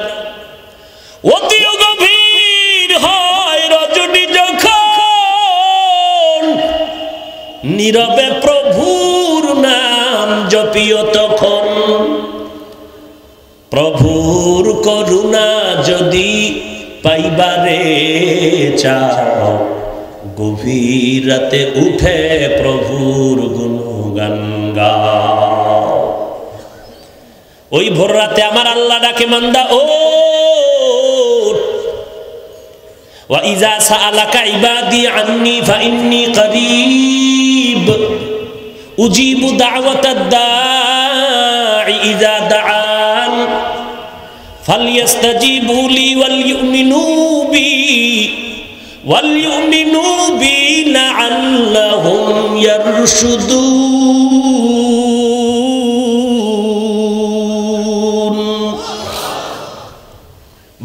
অতি গভীর নীরবে প্রভুর নাম জপিও তখন, প্রভুর করুণা যদি পাইবারে চাও, গভীর রাতে উঠে প্রভুর গুণগান গাও। ওই ভোর রাতে আমার আল্লাহ ডাকে, মান্দা ও ওয়া ইযা সাআলাকা ইবাদি আন্নী ফাইন্নী করিব উজিবু দাওয়াতাদ দাঈ ইযা দাআন ফালইস্তাজিবু লি ওয়ালইউমিনু বি লাআল্লাহুম ইয়ারশুদুন।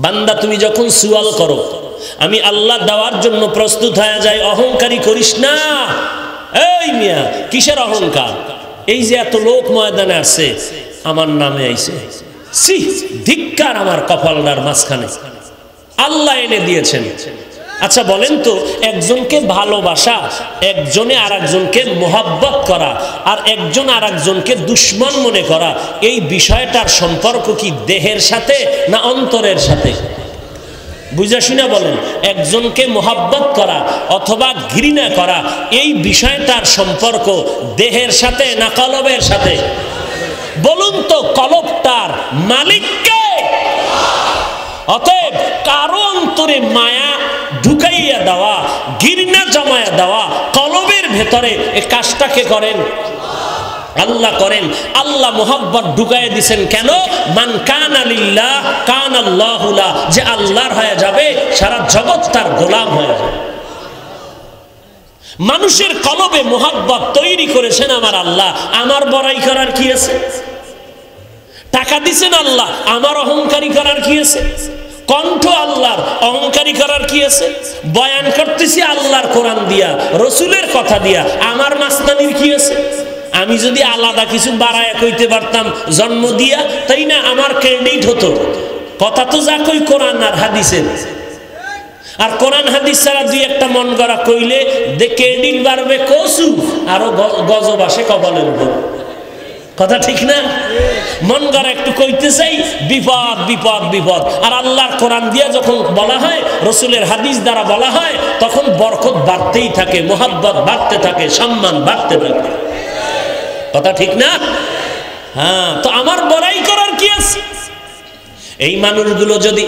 বান্দা তুমি যখন সুয়াল করো, আমি আল্লাহ দেওয়ার জন্য প্রস্তুত হয়ে যাই, অহংকারী করিস না। এই মিয়া কিসের অহংকার? এই যে এত লোক ময়দানে আছে, আমার নামে আইছে, সি ধিক্কার আমার কপালটার মাঝখানে, আল্লাহ এনে দিয়েছেন। আচ্ছা বলেন তো, একজনকে ভালোবাসা, একজনে আর একজনকে মোহাব্বত করা, আর একজন আর একজনকে দুশ্মন মনে করা, এই বিষয়টার সম্পর্ক কি দেহের সাথে না অন্তরের সাথে? বুঝা শুনে বলেন। একজনকে মোহাব্বত করা অথবা ঘৃণা করা, এই বিষয়টার সম্পর্ক দেহের সাথে না কলবের সাথে? বলুন তো, কলবটার মালিককে। অতএব কারো অন্তরে মায়া ঢুকাইয়া দেওয়া, ঘৃণা জমায়া দেওয়া কলবের ভেতরে, এই কাজটাকে করেন আল্লাহ করেন। আল্লাহ মোহাব্বত ঢুকাইয়া দিছেন কেন? মান কানা লিল্লাহ কানাল্লাহু লা, যে আল্লাহর হয়ে যাবে সারা জগৎ তার গোলাম হয়ে যাবে। মানুষের কলবে মোহাব্বত তৈরি করেছেন আমার আল্লাহ। আমার বড়াই করার কি আছে? টাকা দিছেন আল্লাহ, আমার অহংকারী করার কি আছে? কণ্ঠ আল্লাহর, অহংকারী করার কি আছে? বয়ান করতেছি আল্লাহর কোরআন দিয়া, রসুলের কথা দিয়া, আমার মাস্তানির কি আছে? আমি যদি আলাদা কিছু বাড়ায় কইতে পারতাম জন্ম দিয়া, তাই না আমার ক্রেডিট হতো। কথা তো যা কই কোরআন আর হাদিসের, আর কোরআন হাদিস ছাড়া দুই একটা মন গড়া কইলে ক্রেডিট বাড়বে কসু, আরো গজব আসে কপালের উপর। কথা ঠিক না? মন গড়া একটু কইতে চাই, বিপদ বিপদ বিপদ। আর আল্লাহর কোরআন দিয়া যখন বলা হয়, রসুলের হাদিস দ্বারা বলা হয়, তখন বরকত বাড়তেই থাকে, মোহাব্বত বাড়তে থাকে, সম্মান বাড়তে থাকে। কথা ঠিক না? হ্যাঁ, তো আমার বড়াই করার কি আছে? এই মানুষগুলো যদি,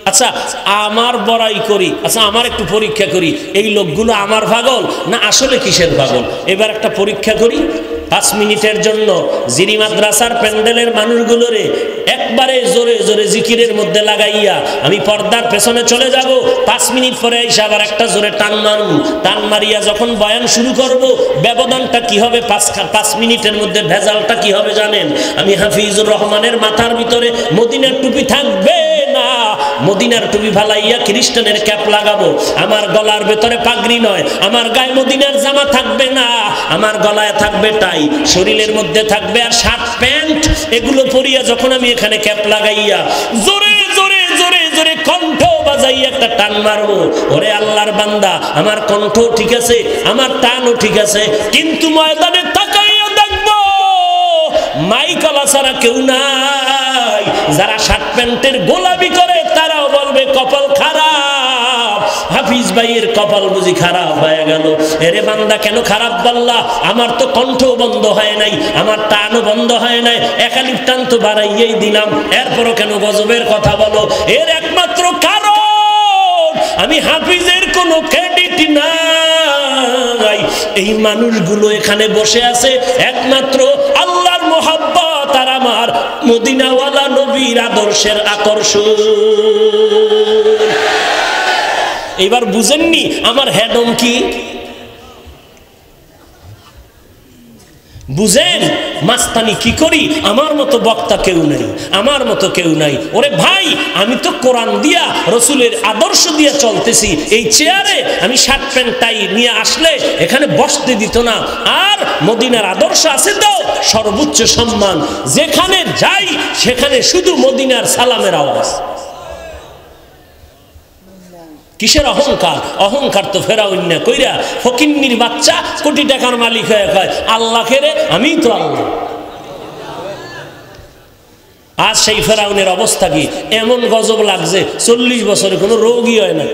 আচ্ছা আমার বড়াই করি, আচ্ছা আমার একটু পরীক্ষা করি, এই লোকগুলো আমার পাগল না আসলে কিসের পাগল? এবার একটা পরীক্ষা করি। 5 মিনিটের জন্য জিরি মাদ্রাসার প্যান্ডেলের মানুষগুলোরে একবারে জোরে জোরে জিকিরের মধ্যে লাগাইয়া আমি পর্দার পেছনে চলে যাব। 5 মিনিট পরে এসে আবার একটা জোরে টান মারব। টান মারিয়া যখন বয়ান শুরু করব, ব্যবধানটা কি হবে? 5 মিনিটের মধ্যে ভেজালটা কি হবে জানেন? আমি হাফিজুর রহমানের মাথার ভিতরে মদিনার টুপি থাকবে না, মদিনার টুপি ফালাইয়া খ্রিস্টানের ক্যাপ লাগাবো। আমার গলার ভেতরে পাগড়ি নয়, আমার গায়ে মদিনার জামা থাকবে না, আমার গলায় থাকবে টাই, শরীরের মধ্যে থাকবে আর শার্ট প্যান্ট। এগুলো পরিয়া যখন আমি এখানে ক্যাপ লাগাইয়া জোরে জোরে জোরে জোরে কণ্ঠ বাজাইয়া একটা টান মারবো, ওরে আল্লাহর বান্দা, আমার কণ্ঠ ঠিক আছে, আমার টানও ঠিক আছে, কিন্তু ময়দানে তাকাইয়া দেখবো মাইকলা ছাড়া কেউ নাই। যারা শার্ট প্যান্টের গোলামি করে তারাও বলবে কপাল খারাপ, হাফিজ ভাইয়ের কপাল বুঝি খারাপ হয়ে গেল। এরে বান্দা কেন খারাপ বললা? আমার তো কণ্ঠ বন্ধ হয় নাই, আমার টানও বন্ধ হয় নাই, একালিপ টান তো বাড়াইয়েই দিলাম, এরপরও কেন গজবের কথা বলো? এর একমাত্র কারণ আমি হাফিজের কোনো ক্রেডিট নাই। এই মানুষগুলো এখানে বসে আছে একমাত্র আল্লাহর মোহাব্বত আর আমার মদিনাওয়ালা নবীর আদর্শের আকর্ষণ। এবার বুঝেননি আমার হেডম কি? বুঝেন মাস্তানি কি করি? আমার মতো বক্তা কেউ নাই, আমার মতো কেউ নাই। ওরে ভাই, আমি তো কোরআন দিয়া রসুলের আদর্শ দিয়া চলতেছি। এই চেয়ারে আমি শার্ট প্যান্ট টাই নিয়ে আসলে এখানে বসতে দিত না। আর মদিনার আদর্শ আছে তো সর্বোচ্চ সম্মান, যেখানে যাই সেখানে শুধু মদিনার সালামের আওয়াজ। কিসের অহংকার? অহংকার তো ফেরাউন না কইরা ফকিন্নির বাচ্চা কোটি টাকার মালিক হয়ে কয় আল্লাহকে রে আমি তো আল্লাহ। আজ সেই ফেরাউনের অবস্থা কি? এমন গজব লাগছে 40 বছরে কোনো রোগই হয় না।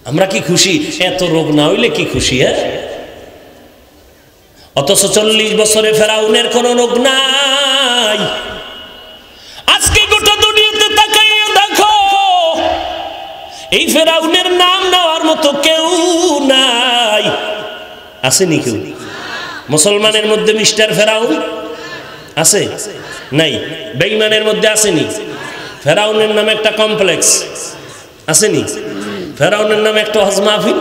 আমরা কি খুশি? এত রোগ না হইলে কি খুশি? হ্যাঁ, অথচ 40 বছরে ফেরাউনের কোনো রোগ নাই। আজকে গোটা দুনিয়াতে তাকাইয়া দেখো, এই ফেরাউনের নাম নেওয়ার মতো কেউ নাই। আসেনি কেউ? মুসলমানের মধ্যে মিস্টার ফেরাউন আছে? নাই। বেঈমানের মধ্যে আসেনি? ফেরাউনের নামে একটা কমপ্লেক্স আসেনি? ফেরাউনের নামে একটা হজ মাহফিল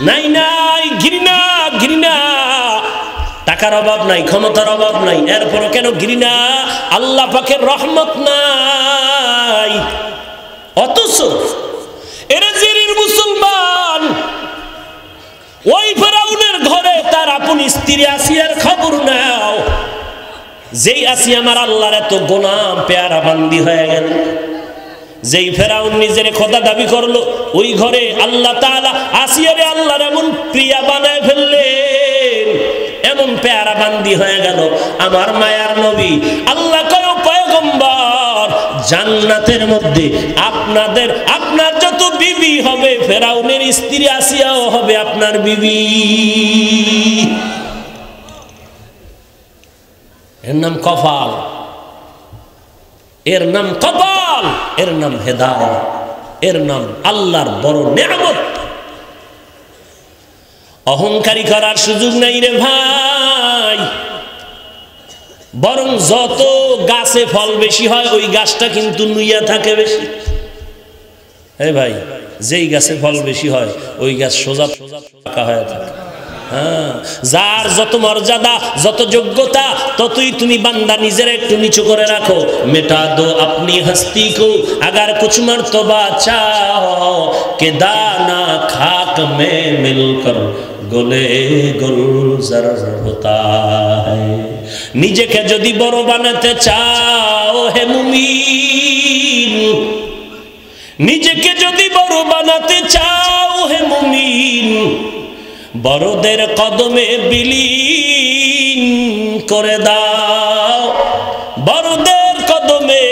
নাই? নাই। ঘৃণা, ঘৃণা। টাকার অভাব নাই, ক্ষমতার অভাব নাই, এরপরও কেন ঘৃণা? আল্লাহ পাকের রহমত নাই। অথচ এরা জিরির মুসলমান, ওই ফেরাউনের ঘরে তার আপন স্ত্রী আসিয়ার খবর নাও। যেই আসি আমার আল্লাহর এত গোলাম পেয়ারা বান্দি হয়ে গেল। যেই ফেরাউন নিজের খোদা দাবি করলো, ওই ঘরে আল্লাহ তাআলা আসিয়ারে আল্লাহর এমন প্রিয়া বানায় ফেললেন, এমন পেয়ারা বান্দি হয়ে গেল। আমার মায়ার নবী আল্লাহ কয় পয়গম্বর, জান্নাতের মধ্যে আপনার যত বিবি হবে, ফেরাউনের স্ত্রী আসিয়াও হবে আপনার বিবি। এর নাম কপাল, এর নাম কপাল, এর নাম হেদায়েত, এর নাম আল্লাহর বড় নিয়ামত। অহংকারী করার সুযোগ নাই রে ভাই। বরং যত গাছে ফল বেশি হয়, ওই গাছটা কিন্তু নুইয়া থাকে বেশি। এই ভাই, যেই গাছে ফল বেশি হয়, ওই গাছ সোজা সোজা হয়ে থাকে। হ্যাঁ, যার যত মর্যাদা, যত যোগ্যতা, ততই তুমি বান্দা নিজের একটু নিচু করে রাখো। মেটা দো আপনি হস্তি কো अगर कुछ मर्तबा चाहो के दाना खाक में मिलकर গলে গুলজার হতা है। নিজেকে যদি বড় বানাতে চাও হে মুমিন, নিজেকে যদি বড় বানাতে চাও হে মুমিন, বড়দের কদমে বিলীন করে দাও। বড়দের কদমে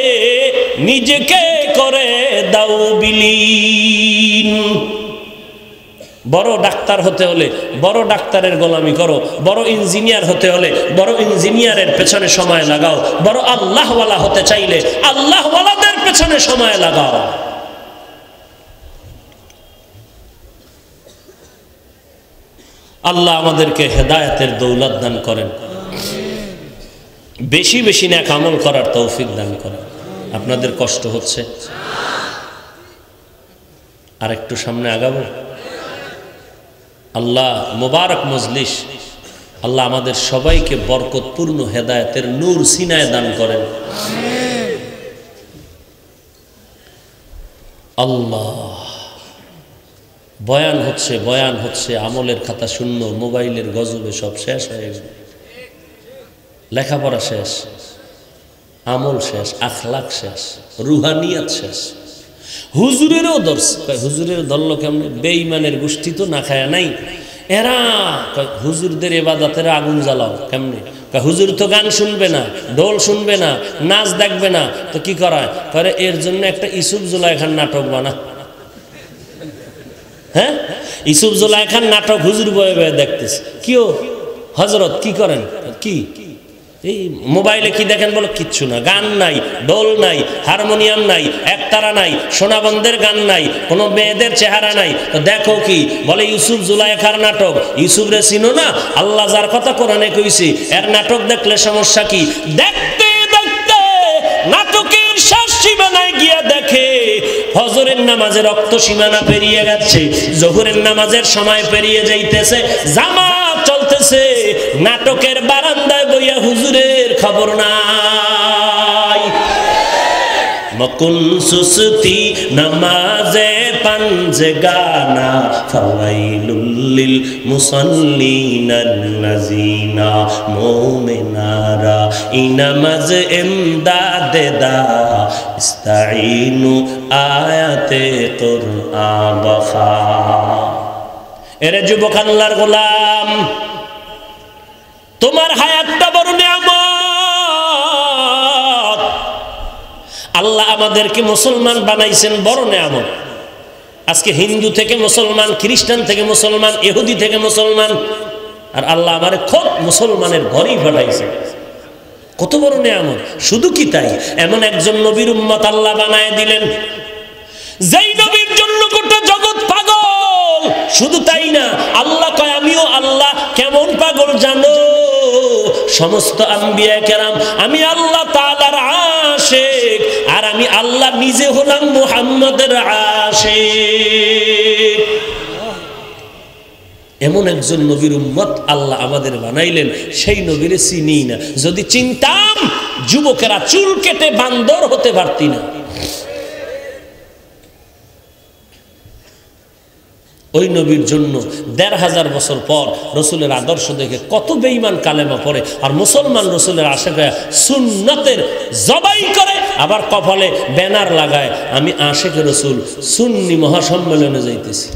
নিজেকে করে দাও বিলীন। বড় ডাক্তার হতে হলে বড় ডাক্তারের গোলামি করো, বড় ইঞ্জিনিয়ার হতে হলে বড় ইঞ্জিনিয়ারের পেছনে সময় লাগাও, বড় আল্লাহওয়ালা হতে চাইলে আল্লাহওয়ালাদের পেছনে সময় লাগাও। আল্লাহ আমাদেরকে হেদায়েতের দৌলত দান করেন, বেশি বেশি নেক আমল করার তৌফিক দান করেন। আপনাদের কষ্ট হচ্ছে? আর একটু সামনে আগাবো। আল্লাহ মোবারক মজলিস, আল্লাহ আমাদের সবাইকে বরকতপূর্ণ হেদায়েতের নূর সিনায় দান করেন। আল্লাহ, বয়ান হচ্ছে, আমলের খাতা শূন্য, মোবাইলের গজবে সব শেষ হয়ে গেল। লেখাপড়া শেষ, আমল শেষ, আখলাক শেষ, রুহানিয়াত শেষ। হুজুরেরও ধরছে, হুজুরের ধরল কেমন? বেঈমানের গোষ্ঠী তো না খায়া নাই এরা। হুজুরদের ইবাদতের আগুন জ্বালাও কেমনে? হুজুর তো গান শুনবে না, ঢোল শুনবে না, নাচ দেখবে না, তো কি করায়? করে এর জন্য একটা ইসুফ জুলাইখার নাটক বানা। হ্যাঁ, ইসুফ জুলাইখার নাটক হুজুর বয়ে বয়ে দেখতেছে। কিও হজরত কি করেন? কি এই মোবাইলে কি দেখেন? বলো কিচ্ছু না, গান নাই, ঢোল নাই, হারমোনিয়াম নাই, একতারা নাই, সোনাবন্ধের গান নাই, কোনো মেয়েদের চেহারা নাই। তো দেখো কি? বলে ইউসুফ জুলাইখার নাটক। ইউসুফ রে চিনো না? আল্লাহ যার কথা কোরআনে কইছে, এর নাটক দেখলে সমস্যা কি? দেখতে দেখতে নাটকের শেষ সীমানায় গিয়া দেখে ফজরের নামাজে রক্ত সীমানা পেরিয়ে গেছে, জোহরের নামাজের সময় পেরিয়ে যাইতেছে, জামাত চলতেছে, নাটকের বারান্দায় বইয়া হুজুরের খবর নাই। মকুন সুস্তি নামাজে পাঞ্জে গানা ফাওয়াইলুল লিল মুসাল্লিনাল্লাযিনা মুমিনারা ইনামাজ ইমদাদে দা ইস্তাঈনু আয়াতে কুরআন বখা। এরে যুবক আল্লাহর গোলাম, তোমার হায়াতটা বড় নিয়ামত। আল্লাহ আমাদেরকে মুসলমান বানাইছেন, বড় নিয়ামত। আজকে হিন্দু থেকে মুসলমান, খ্রিস্টান থেকে মুসলমান, ইহুদি থেকে মুসলমান, আর আল্লাহ আমারে খোদ মুসলমানের ঘরেই পাঠাইছে। কত বড় নিয়ামত! শুধু কি তাই, এমন একজন নবীর উম্মত আল্লাহ বানায় দিলেন যেই নবীর জন্য গোটা জগৎ পাগল। শুধু তাই না, আল্লাহ কয় আমিও আল্লাহ। কেমন পাগল জানো? সমস্ত আম্বিয়া কেরাম আমি আল্লাহ তাআলার আশিক, আর আমি আল্লাহ নিজে হলাম মুহাম্মদের আশিক। এমন একজন নবীর উম্মত আল্লাহ আমাদের বানাইলেন, সেই নবীরে চিনি না। যদি চিনতাম, যুবকেরা চুল কেটে বান্দর হতে পারতি না। ওই নবীর জন্য ১৫০০ বছর পর রসুলের আদর্শ দেখে কত বেঈমান কালেমা পড়ে, আর মুসলমান রসুলের আশিক সুন্নতের জবাই করে, আবার কপালে ব্যানার লাগায় আমি আশিক রসুল সুন্নি মহাসম্মেলনে যাইতেছি।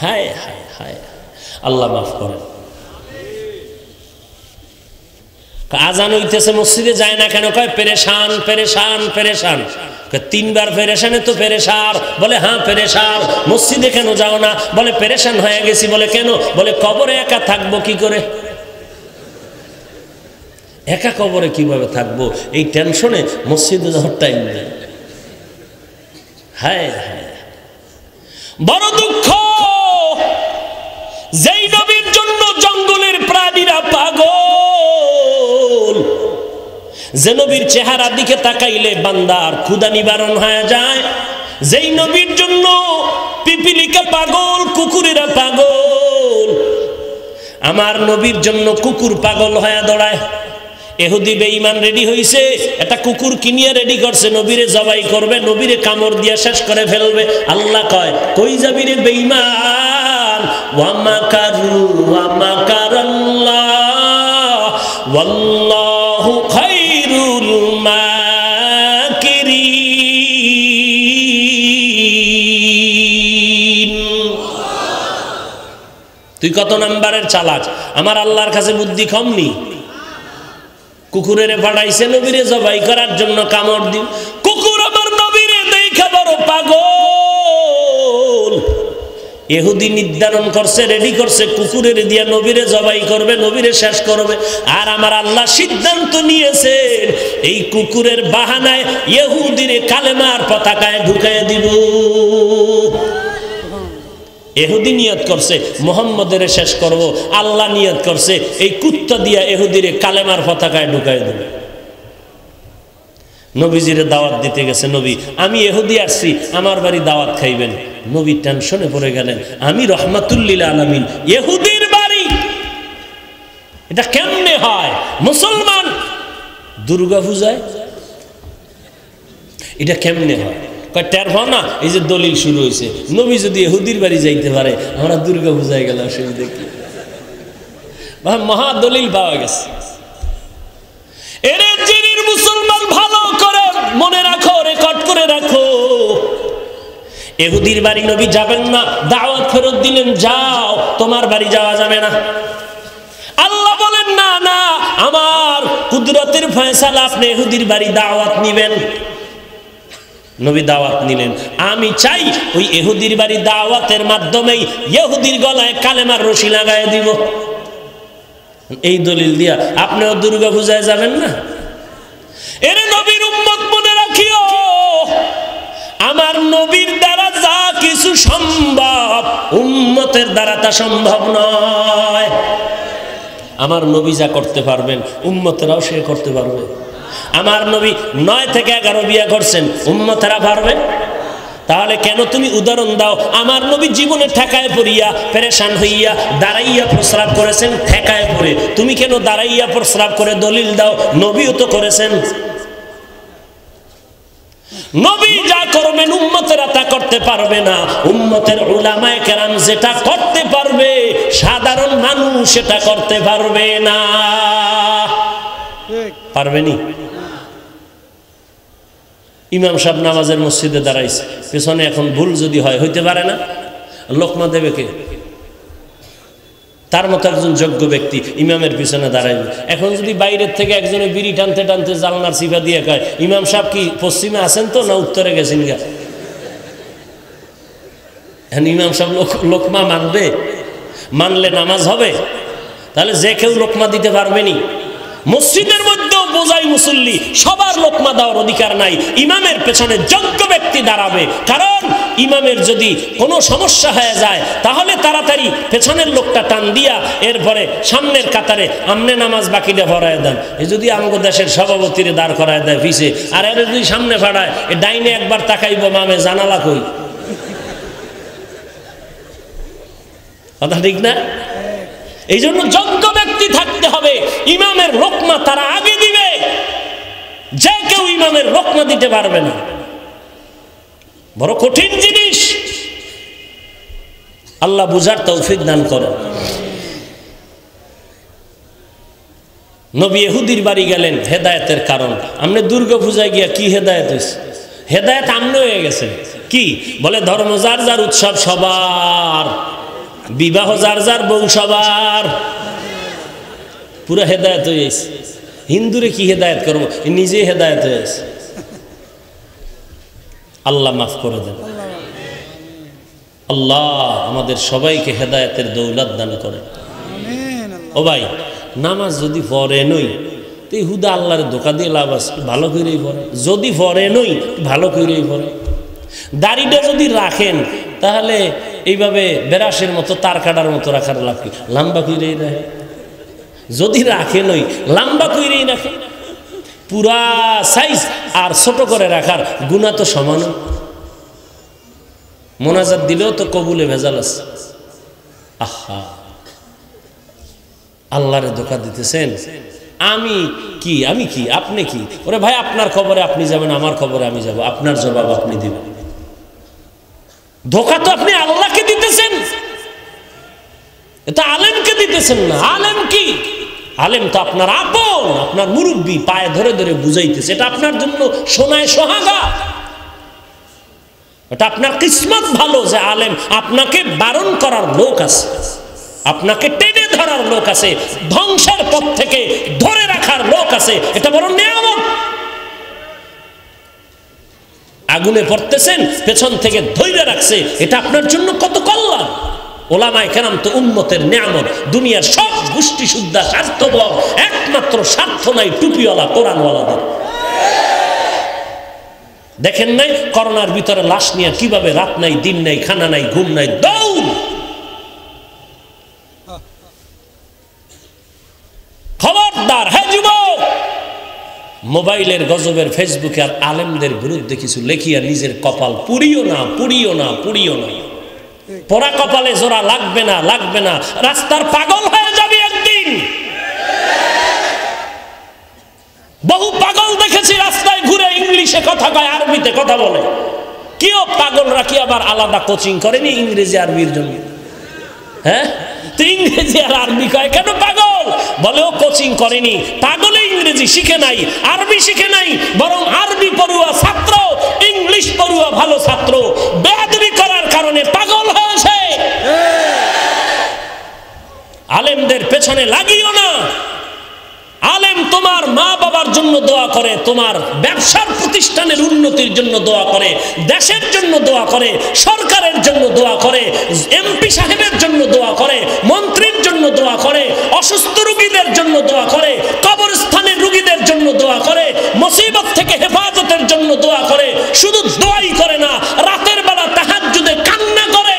হায় হায় হায়, আল্লাহ মাফ করেন। আজান হইতেছে, মসজিদে যায় না কেন? কয় পেরেশান পেরেশান পেরেশান। ৩ বার পেরেশানে তো পেরেশান। বলে হ্যাঁ পেরেশান। মসজিদে কেন যাও না? বলে পেরেশান হয়ে গেছি। বলে কেন? বলে কবরে একা থাকবো কি করে? একা কবরে কিভাবে থাকবো? এই টেনশনে মসজিদে যাওয়ার টাইম নেই। হায় হায়, বড় দুঃখ। যেই নবীর জন্য জঙ্গলের প্রাণীরা পাগল, যে নবীর চেহারার দিকে তাকাইলে বান্দার ক্ষুধা নিবারণ হয়ে যায়, যেই নবীর জন্য পিপিলিকা পাগল, কুকুরেরা পাগল, আমার নবীর জন্য কুকুর পাগল হয়ে দৌড়ায়। এহুদি বেঈমান রেডি হইছে, একটা কুকুর কিনিয়ে রেডি করছে, নবীরে জবাই করবে, নবীরে কামড় দিয়ে শেষ করে ফেলবে। আল্লাহ কয় কই যাবি রে বেঈমান? ওয়া মাকারু ওয়া মাকারাল্লাহ ওয়াল্লাহু খায়রুল মাকিরিন। তুই কত নাম্বারের চালাক? আমার আল্লাহর কাছে বুদ্ধি কম নি? কুকুরের পাঠাইছে নবীরে জবাই করার জন্য, কামড় দিন। কুকুর আমার নবীরে দেখা বড় পাগল। ইহুদি নির্ধারণ করছে, রেডি করছে, কুকুরের দিয়া নবীরে জবাই করবে, নবীরে শেষ করবে। আর আমার আল্লাহ সিদ্ধান্ত নিয়েছেন এই কুকুরের বাহানায় ইহুদিরে কালেমার পতাকায় ঢুকায় দিব। এহুদি নিয়ত করছে মুহাম্মদের শেষ করব, আল্লাহ নিয়ত করছে এই কুত্তা দিয়া এহুদিরে কালেমার পতাকায় ঢুকায় দেবে। নবীজিরে দাওয়াত দিতে গেছে, নবী আমি এহুদি আসছি, আমার বাড়ি দাওয়াত খাইবেন। নবী টেনশনে পড়ে গেলেন, আমি রহমাতুল্লিল আলামিন, এহুদির বাড়ি, এটা কেমনে হয়? মুসলমান দুর্গা পূজায় এটা কেমনে হয়? টের পাও না? এই যে দলিল শুরু হয়েছে, নবী যদি ইহুদির বাড়ি যাইতে পারে, আমরা দুর্গা পূজায় গেল, অসুবিধা কি? মহা দলিল পাওয়া গেছে। এরে জিনির মুসলমান ভালো করে মনে রাখো, রেকর্ড করে রাখো, ইহুদির বাড়ি নবী যাবেন না, দাওয়াত ফেরত দিলেন, যাও, তোমার বাড়ি যাওয়া যাবে না। আল্লাহ বলেন না না, আমার কুদরতের ফয়সালা, আপনি ইহুদির বাড়ি দাওয়াত নিবেন। নবী দাওয়াত নিলেন। আমি চাই ওই ইহুদির বাড়ি দাওয়াতের মাধ্যমেই ইহুদির গলায় কালেমার রশি লাগায় দিব। এই দলিল দিয়া আপনিও দুর্গা পূজায় যাবেন না? এর নবীর উম্মত মনে রাখিও, আমার নবীর দ্বারা যা কিছু সম্ভব, উম্মতের দ্বারা তা সম্ভব নয়। আমার নবী যা করতে পারবেন, উম্মতেরাও সে করতে পারবে। আমার নবী 9 থেকে 11 বিয়ে করছেন, উম্মতেরা পারবে? তাহলে কেন তুমি উদাহরণ দাও? আমার নবী জীবনে ঠেকায় পড়িয়া, পেরেশান হইয়া, দাঁড়াইয়া প্রস্রাব করেছেন, ঠেকায় পড়ে। তুমি কেন দাঁড়াইয়া প্রস্রাব করে দলিল দাও? নবীও তো করেছেন। নবী যা করবেন উম্মতেরা তা করতে পারবে না। উম্মতের উলামায়ে কেরাম যেটা করতে পারবে সাধারণ মানুষ সেটা করতে পারবে না। পারবেনি? ইমাম সাহেব নামাজের মসজিদে দাঁড়াইছে, পেছনে এখন ভুল যদি হয় হইতে পারে না, লোকমা দেবে কে? তার মতো একজন যোগ্য ব্যক্তি ইমামের পিছনে দাঁড়াইবে। এখন যদি বাইরের থেকে একজনে বিড়ি টানতে টানতে জালনার চিপা দিয়ে কয় ইমাম সাহেব কি পশ্চিমে আছেন তো না উত্তরে গেছেন গা, এখন ইমাম সাহেব লোকমা মানবে? মানলে নামাজ হবে? তাহলে যে কেউ লোকমা দিতে পারবেনি। মসজিদের মধ্যেও বোঝাই মুসল্লি, সবার লোকমা দেওয়ার অধিকার নাই। ইমামের পেছনে যোগ্য ব্যক্তি দাঁড়াবে, কারণ ইমামের যদি কোনো সমস্যা হয়ে যায় তাহলে তাড়াতাড়ি পেছনের লোকটা টান দিয়া এরপরে সামনের কাতারে আমনে নামাজ বাকিটা ভরায় দেন। এই যদি আমাদের দেশের সভাপতিরে দাঁড় করায় দেয় পিছে, আর এর যদি সামনে ফাড়ায় এ ডাইনে একবার তাকাইব মামে জানালা কই, কথা ঠিক না? এই জন্য যোগ্য ব্যক্তি থাকতে হবে। ইমামের লোকমা তারা আগে দিবে, যে কেউ ইমামের লোকমা দিতে পারবে না। বড় কঠিন জিনিস, আল্লাহ বুঝার তৌফিক দান করেন। নবী ইহুদির বাড়ি গেলেন হেদায়েতের কারণ। আমনে দুর্গা পূজায় গিয়া কি হেদায়েত হয়েছে? হেদায়েত আমনে হয়ে গেছে কি? বলে ধর্ম যার যার, উৎসব সবার, বিবাহ যার যার, বউ সবার, পুরো হেদায়েত হয়ে গেছে। হিন্দুরে কি হেদায়েত করবো, নিজে হেদায়েত হয়ে গেছে। আল্লাহ মাফ করে দেন। আল্লাহ আমাদের সবাইকে হেদায়েতের দৌলত দান করে। ও ভাই, নামাজ যদি পড়ে নই তো হুদা আল্লাহর ধোঁকা দিয়ে লাভ আছে, ভালো করেই পড়ে। যদি পড়ে নই ভালো করেই পড়ে। দাড়িটা যদি রাখেন তাহলে এইভাবে বেরাসের মতো তার কাটার মতো রাখার লাভ কি? লম্বা করেই রাখে। যদি রাখে নই লম্বা করেই রাখে। পুরা সাইজ আর ছোট করে রাখার গুণা তো সমান। মোনাজাত দিলেও তো কবুলে ভেজাল আছে। আহা, আল্লাহরে ধোঁকা দিতেছেন। আমি কি আপনি কি? ওরে ভাই, আপনার খবরে আপনি যাবেন, আমার খবরে আমি যাব, আপনার জবাব আপনি দিবেন। ধোঁকা তো আপনি আল্লাহকে দিতেছেন, এটা আলেমকে দিতেছেন না। আলেম কি? আলেম তো আপনার আপন, আপনার মুরব্বী, পায়ে ধরে ধরে বুঝাইতেছে। এটা আপনার জন্য সোনায় সোহাগা। এটা আপনার কিসমত ভালো যে আলেম আপনাকে বারণ করার লোক আছে, আপনাকে টেনে ধরার লোক আছে, ধ্বংসের পথ থেকে ধরে রাখার লোক আছে। এটা বড় নিয়ামত। আগুনে পড়তেছেন, পেছন থেকে ধৈর্য রাখছে, এটা আপনার জন্য কত কল্যাণ। ওলামায়ে কেরাম তো উম্মতের নিয়ামত। দুনিয়ার সব গোষ্ঠী সুদ্ধা স্বার্থপর, একমাত্র স্বার্থ নাই টুপিওয়ালা কোরআনওয়ালাদের। দেখেন নাই করোনার ভিতরে লাশ নিয়ে কিভাবে রাত নাই দিন নাই খানা নাই ঘুম নাই দৌড়। খবরদার হে যুবক, মোবাইলের গজবের ফেসবুকে আর আলেমদের বিরুদ্ধে কিছু লেখিয়া নিজের কপাল পুড়িও না, পুড়িও না, পুড়িও না। পোড়া কপালে জোড়া লাগবে না, লাগবে না। রাস্তার পাগল হয়ে যাবে একদিন। বহু পাগল দেখেছি রাস্তায় ঘুরে ইংলিশে কথা কয়, আরবিতে কথা বলে। কেউ পাগলরা কি আবার আলাদা কোচিং করেনি ইংরেজি আরবির জন্য? হ্যাঁ, তো ইংরেজি আর আরবি কয় কেন পাগল? বলেও কোচিং করেনি। পাগলে ইংরেজি শিখে নাই, আরবি শিখে নাই, বরং আরবি পড়ুয়া ছাত্র, ইংলিশ পড়ুয়া ভালো ছাত্র বেয়াদবি করার কারণে পাগল হয়েছে। আলেমদের পেছনে লাগিও না। আলেম তোমার মা বাবার জন্য দোয়া করে, তোমার ব্যবসার প্রতিষ্ঠানের উন্নতির জন্য দোয়া করে, দেশের জন্য দোয়া করে, সরকারের জন্য দোয়া করে, এমপি সাহেবের জন্য দোয়া করে, মন্ত্রীর জন্য দোয়া করে, অসুস্থ রোগীদের জন্য দোয়া করে, কবরস্থানের রোগীদের জন্য দোয়া করে, মুসিবত থেকে হেফাজতের জন্য দোয়া করে। শুধু দোয়াই করে না, রাতের বেলা তাহাজ্জুদে কান্না করে।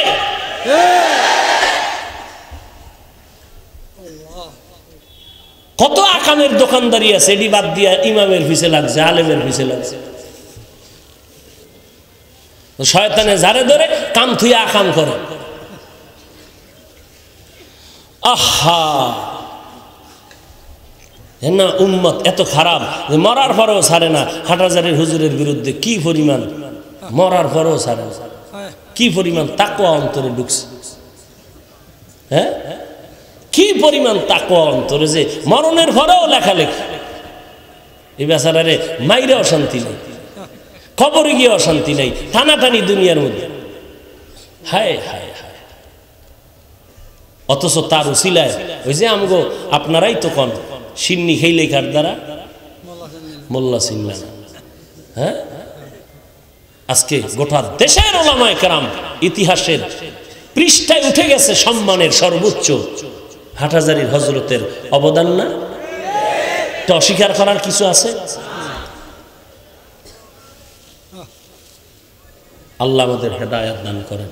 কত আকামের দোকানদারি আছে, এটি বাদ দিয়া ইমামের পিছে লাগছে, আলেমের পিছে লাগছে। শয়তানে যারে ধরে কাম থুইয়া আকাম করে। আহা, না উম্মত এত খারাপ যে মরার পরেও ছাড়ে না। হাটহাজারীর হুজুরের বিরুদ্ধে কি পরিমাণ, মরার পরেও ছাড়ে না, কি পরিমাণ তাকওয়া অন্তরে ঢুকছে। হ্যাঁ, কি পরিমাণ তাকওয়া অন্তরে যে মরণের পরেও লেখালেখি। এই বেচারারে মাইরে অশান্তি নেই, কবরে গিয়ে অশান্তি নেই, টানাটানি দুনিয়ার মধ্যে। হায় হায় হায়। অথচ তার উসিলায় ওই যে আমগো আপনারাই তো কন সিন্নি খেইলে কার দ্বারা মোল্লা সিন্না। হ্যাঁ, আজকে গোটা দেশের ওলামায়ে কেরাম ইতিহাসের পৃষ্ঠায় উঠে গেছে সম্মানের সর্বোচ্চ। হাটহাজারীর হযরতের অবদান না, এটা অস্বীকার করার কিছু আছে? আল্লাহ আমাদের হেদায়েত দান করেন।